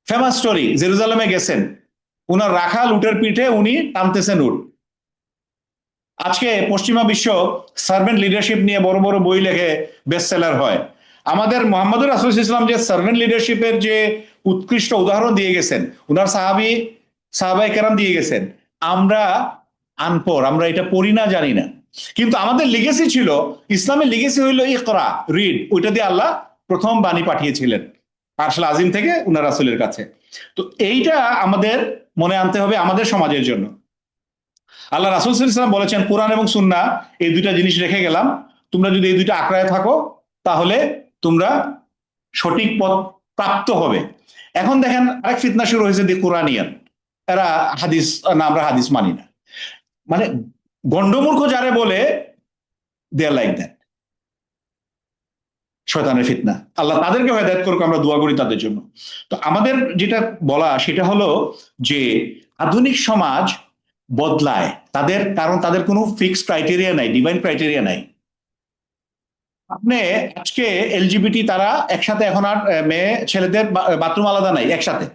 ফেমাস স্টোরি, জেরুজালেমে গেছেন, উনার রাখাল উটের পিঠে উনি টানতেছেন উট। আজকে পশ্চিমা বিশ্ব সার্ভেন্ট লিডারশিপ নিয়ে বড় বড় বই লেখে, বেস্ট সেলার হয়। আমাদের মোহাম্মদুর রাসূল সাল্লাল্লাহু আলাইহি ওয়াসাল্লাম যে সার্ভেন্ট লিডারশিপের যে উৎকৃষ্ট উদাহরণ দিয়ে গেছেন, উনার সাহাবায়ে কেরাম দিয়ে গেছেন। আমরা আনপড়, আমরা এটা পড়ি না, জানি না, কিন্তু আমাদের লিগেসি ছিল, ইসলামের লিগেসি হইল ইকরা, রিড। ওইটা দিয়ে আল্লাহ প্রথম বাণী পাঠিয়েছিলেন আরশুল আজিম থেকে উনার রাসূলের কাছে। তো এইটা আমাদের মনে আনতে হবে আমাদের সমাজের জন্য। আল্লাহ রাসূল সাল্লাল্লাহু আলাইহি ওয়াসাল্লাম বলেছেন, কোরআন এবং সুন্নাহ এই দুইটা জিনিস রেখে গেলাম, তোমরা যদি এই দুইটা আঁকড়ায় থাকো, তাহলে তোমরা সঠিক পথ প্রাপ্ত হবে। এখন দেখেন আরেক ফিতনা শুরু হয়েছে, দি কোরআনিয়ান। এরা হাদিস না, আমরা হাদিস মানি না, মানে গন্ডমূর্খ যারে বলে, দে আর লাইক দ্যাট। শয়তানের ফিতনা, আল্লাহ তাদেরকে হেদায়েত করুক, আমরা দোয়া করি তাদের জন্য। তো আমাদের যেটা বলা সেটা হলো যে আধুনিক সমাজ বদলায় তাদের, কারণ তাদের কোনো ফিক্সড ক্রাইটেরিয়া নাই, ডিভাইন ক্রাইটেরিয়া নাই। আপনি আজকে এলজিবিটি তারা একসাথে, এখন আর মেয়ে ছেলেদের বাথরুম আলাদা নাই, একসাথে।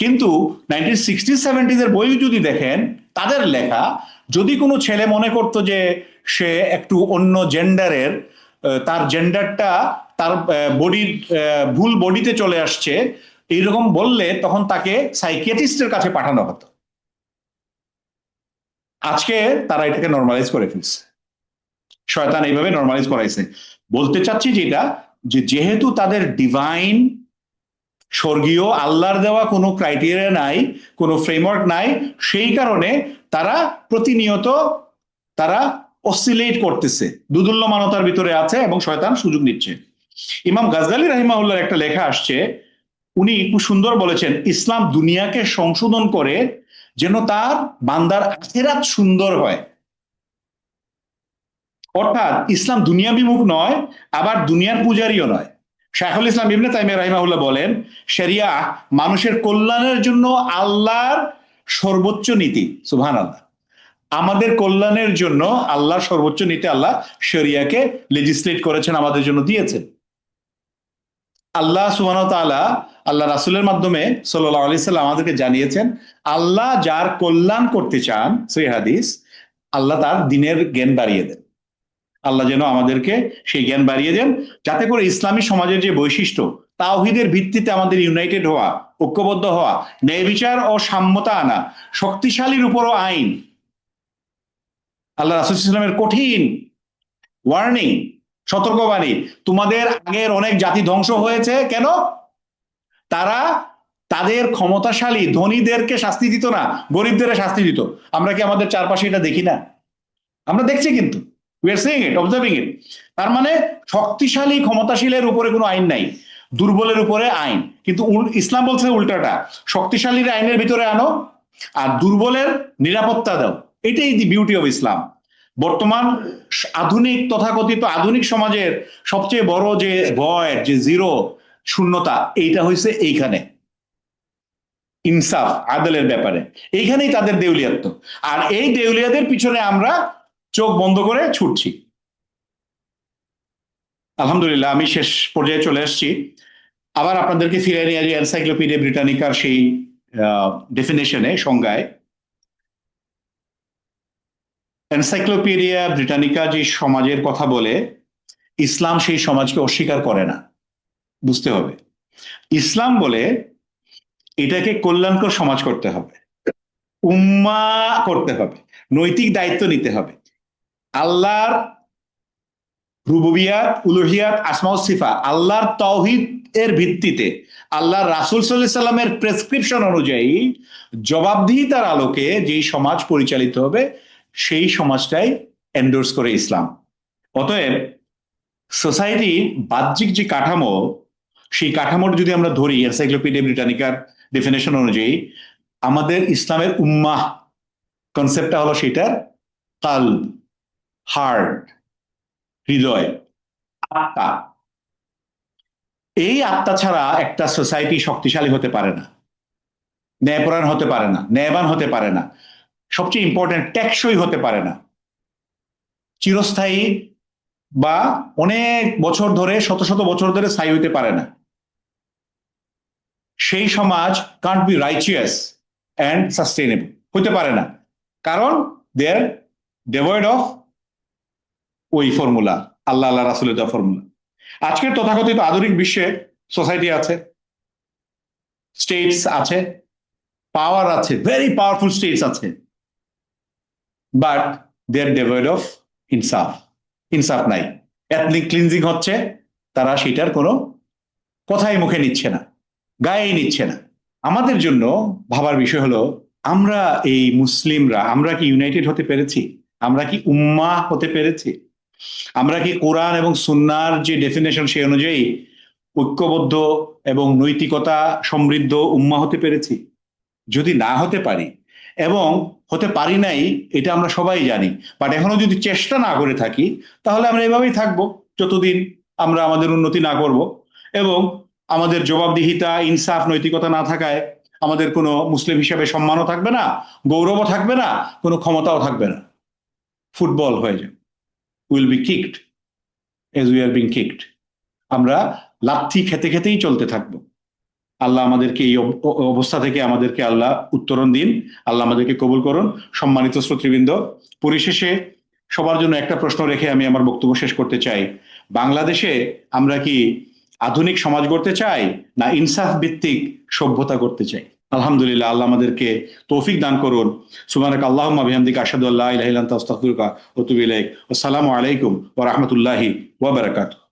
কিন্তু 1960-70s এর বই যদি দেখেন, তাদের লেখা, যদি কোনো ছেলে মনে করতো যে সে একটু অন্য জেন্ডারের, তার জেন্ডারটা তার বডির ভুল বডিতে চলে আসছে, এইরকম বললে তখন তাকে সাইকিয়াট্রিস্টের কাছে পাঠানো হতো। আজকে তারা এটাকে নর্মালাইজ করে ফেলছে, শয়তান এইভাবে নর্মালাইজ করাইছে। বলতে চাচ্ছি যেটা, যে যেহেতু তাদের ডিভাইন স্বর্গীয় আল্লাহর দেওয়া কোনো ক্রাইটেরিয়া নাই, কোনো ফ্রেমওয়ার্ক নাই, সেই কারণে তারা প্রতিনিয়ত তারা অসিলেট করতেছে, দুদুল্যমানতার ভিতরে আছে, এবং শয়তান সুযোগ নিচ্ছে। ইমাম গাজজালী রাহিমাহুল্লাহর একটা লেখা আসছে, উনি খুব সুন্দর বলেছেন, ইসলাম দুনিয়াকে সংশোধন করে যেন তার বান্দার আখিরাত সুন্দর হয়। অর্থাৎ ইসলাম দুনিয়া বিমুখ নয়, আবার দুনিয়ার পূজারীও নয়। শাইখুল ইসলাম ইবনে তাইমিয়া রাহিমাহুল্লাহ বলেন, শরিয়া মানুষের কল্যাণের জন্য আল্লাহর সর্বোচ্চ নীতি। সুবহানাল্লাহ, আমাদের কল্যাণের জন্য আল্লাহর সর্বোচ্চ নীতি, আল্লাহ শরিয়াকে লেজিসলেট করেছেন, আমাদের জন্য দিয়েছেন। আল্লাহ সুবহানাহু ওয়া তাআলা আল্লাহ রাসূলের মাধ্যমে সাল্লাল্লাহু আলাইহি সাল্লাম আমাদেরকে জানিয়েছেন, আল্লাহ যার কল্যাণ করতে চান, সহিহ হাদিস, আল্লাহ তার দ্বীনের জ্ঞান বাড়িয়ে দেন। আল্লাহ যেন আমাদেরকে সেই জ্ঞান বাড়িয়ে দেন, যাতে করে ইসলামী সমাজের যে বৈশিষ্ট্য, তাওহীদের ভিত্তিতে আমাদের ইউনাইটেড হওয়া, ঐক্যবদ্ধ হওয়া, ন্যায় বিচার ও সাম্যতা আনা, শক্তিশালীর উপরও আইন। আল্লাহ রাসূল সাল্লাল্লাহু আলাইহি ওয়াসাল্লামের কঠিন ওয়ার্নিং, সতর্কবাণী, তোমাদের আগের অনেক জাতি ধ্বংস হয়েছে কেন? তারা তাদের ক্ষমতাশালী ধনীদেরকে শাস্তি দিত না, গরিবদের শাস্তি দিত। আমরা কি আমাদের চারপাশে এটা দেখি না? আমরা দেখছি, কিন্তু we are seeing it, observing it. তার মানে শক্তিশালী ক্ষমতাশীলের উপরে কোনো আইন নাই, দুর্বলের উপরে আইন। কিন্তু ইসলাম বলছে উল্টাটা, শক্তিশালীর আইনের ভিতরে আনো, আর দুর্বলের নিরাপত্তা দাও। এটাই দি বিউটি অফ ইসলাম। বর্তমান আধুনিক, তথাকথিত আধুনিক সমাজের সবচেয়ে বড় যে ভয়, যে জিরো, শূন্যতা, এইটা হয়েছে এইখানে, ইনসাফ আদলের ব্যাপারে। এইখানেই তাদের দেউলিয়াত্ব, আর এই দেউলিয়াদের পিছনে আমরা চোখ বন্ধ করে ছুটছি। আলহামদুলিল্লাহ, আমি শেষ পর্যায়ে চলে এসেছি। আবার আপনাদেরকে ফিরে নিয়ে যে এনসাইক্লোপিডিয়া ব্রিটানিকার সেই ডেফিনেশনে, সংজ্ঞায়, এনসাইক্লোপিডিয়া ব্রিটানিকা যে সমাজের কথা বলে, ইসলাম সেই সমাজকে অস্বীকার করে না, বুঝতে হবে। ইসলাম বলে এটাকে কল্যাণকর সমাজ করতে হবে, উম্মাহ করতে হবে। নৈতিক দায়িত্ব নিতে হবে। আল্লাহর রুবুবিয়াত, উলুহিয়াত, আসমা ও সিফা, আল্লাহর তাওহীদ এর ভিত্তিতে, আল্লাহর রাসূল সাল্লাল্লাহু আলাইহি সাল্লামের প্রেসক্রিপশন অনুযায়ী জবাবদিহিতার আলোকে যেই সমাজ পরিচালিত হবে, সেই সমাজটাই এন্ডোর্স করে ইসলাম। অতএব সোসাইটির বাহ্যিক যে কাঠামো, সেই কাঠামোটা যদি আমরা ধরি এনসাইক্লোপিডিয়া ব্রিটানিকার ডেফিনেশন অনুযায়ী, আমাদের ইসলামের উম্মাহ কনসেপ্টটা হলো সেটার কালব, হার্ট, হৃদয়, আত্মা। এই আত্মা ছাড়া একটা সোসাইটি শক্তিশালী হতে পারে না, ন্যায়পরায়ণ হতে পারে না, ন্যায়বান হতে পারে না, সবচেয়ে ইম্পর্টেন্ট টেকসই হতে পারে না, চিরস্থায়ী বা অনেক বছর ধরে, শত শত বছর ধরে স্থায়ী হইতে পারে না। সেই সমাজ কান্ট বি রাইচিয়াস অ্যান্ড সাস্টেনেবল, হইতে পারে না, কারণ দে আর ডেভয়েড অফ ওই ফর্মুলা, আল্লাহ আল্লাহ রাসূলের দেওয়া ফর্মুলা। আজকের তথাকথিত আধুনিক বিশ্বে সোসাইটি আছে, স্টেটস আছে, পাওয়ার আছে, ভেরি পাওয়ারফুল স্টেটস আছে, but they are devoid of ইনসাফ। ইনসাফ নাই, এথনিক ক্লিনজিং হচ্ছে, তারা সেটার কোনো কথাই মুখে নিচ্ছে না, গায়েই নিচ্ছে না। আমাদের জন্য ভাবার বিষয় হলো, আমরা এই মুসলিমরা, আমরা কি ইউনাইটেড হতে পেরেছি? আমরা কি উম্মাহ হতে পেরেছি? আমরা কি কোরআন এবং সুন্নাহর যে ডেফিনেশন সেই অনুযায়ী ঐক্যবদ্ধ এবং নৈতিকতা সমৃদ্ধ উম্মাহ হতে পেরেছি? যদি না হতে পারি, এবং হতে পারি নাই এটা আমরা সবাই জানি, বাট এখনো যদি চেষ্টা না করে থাকি, তাহলে আমরা এভাবেই থাকবো যতদিন আমরা আমাদের উন্নতি না করব। এবং আমাদের জবাবদিহিতা, ইনসাফ, নৈতিকতা না থাকায় আমাদের কোনো মুসলিম হিসাবে সম্মানও থাকবে না, গৌরবও থাকবে না, কোনো ক্ষমতাও থাকবে না। ফুটবল হয়ে যাবে, will be kicked age we are being kicked. আমরা লাথি খেতে খেতেই চলতে থাকবো। আল্লাহ আমাদেরকে এই অবস্থা থেকে আমাদেরকে আল্লাহ উত্তরণ দিন, আল্লাহ আমাদেরকে কবুল করুন। সম্মানিত শ্রোতৃবৃন্দ, পরিশেষে সবার জন্য একটা প্রশ্ন রেখে আমি আমার বক্তব্য শেষ করতে চাই। বাংলাদেশে আমরা কি আধুনিক সমাজ গড়তে চাই, না ইনসাফ ভিত্তিক সভ্যতা করতে চাই? আলহামদুলিল্লাহ, আল্লাহ আমাদেরকে তৌফিক দান করুন। সুবহানাকা আল্লাহুম্মা বিহামদিকা আশহাদু আল্লা ইলাহা ইল্লা আনতা আস্তাগফিরুকা ওয়া আতুবু ইলাইক। আসসালামু আলাইকুম ওয়া রাহমাতুল্লাহি ওয়া বারাকাতুহু।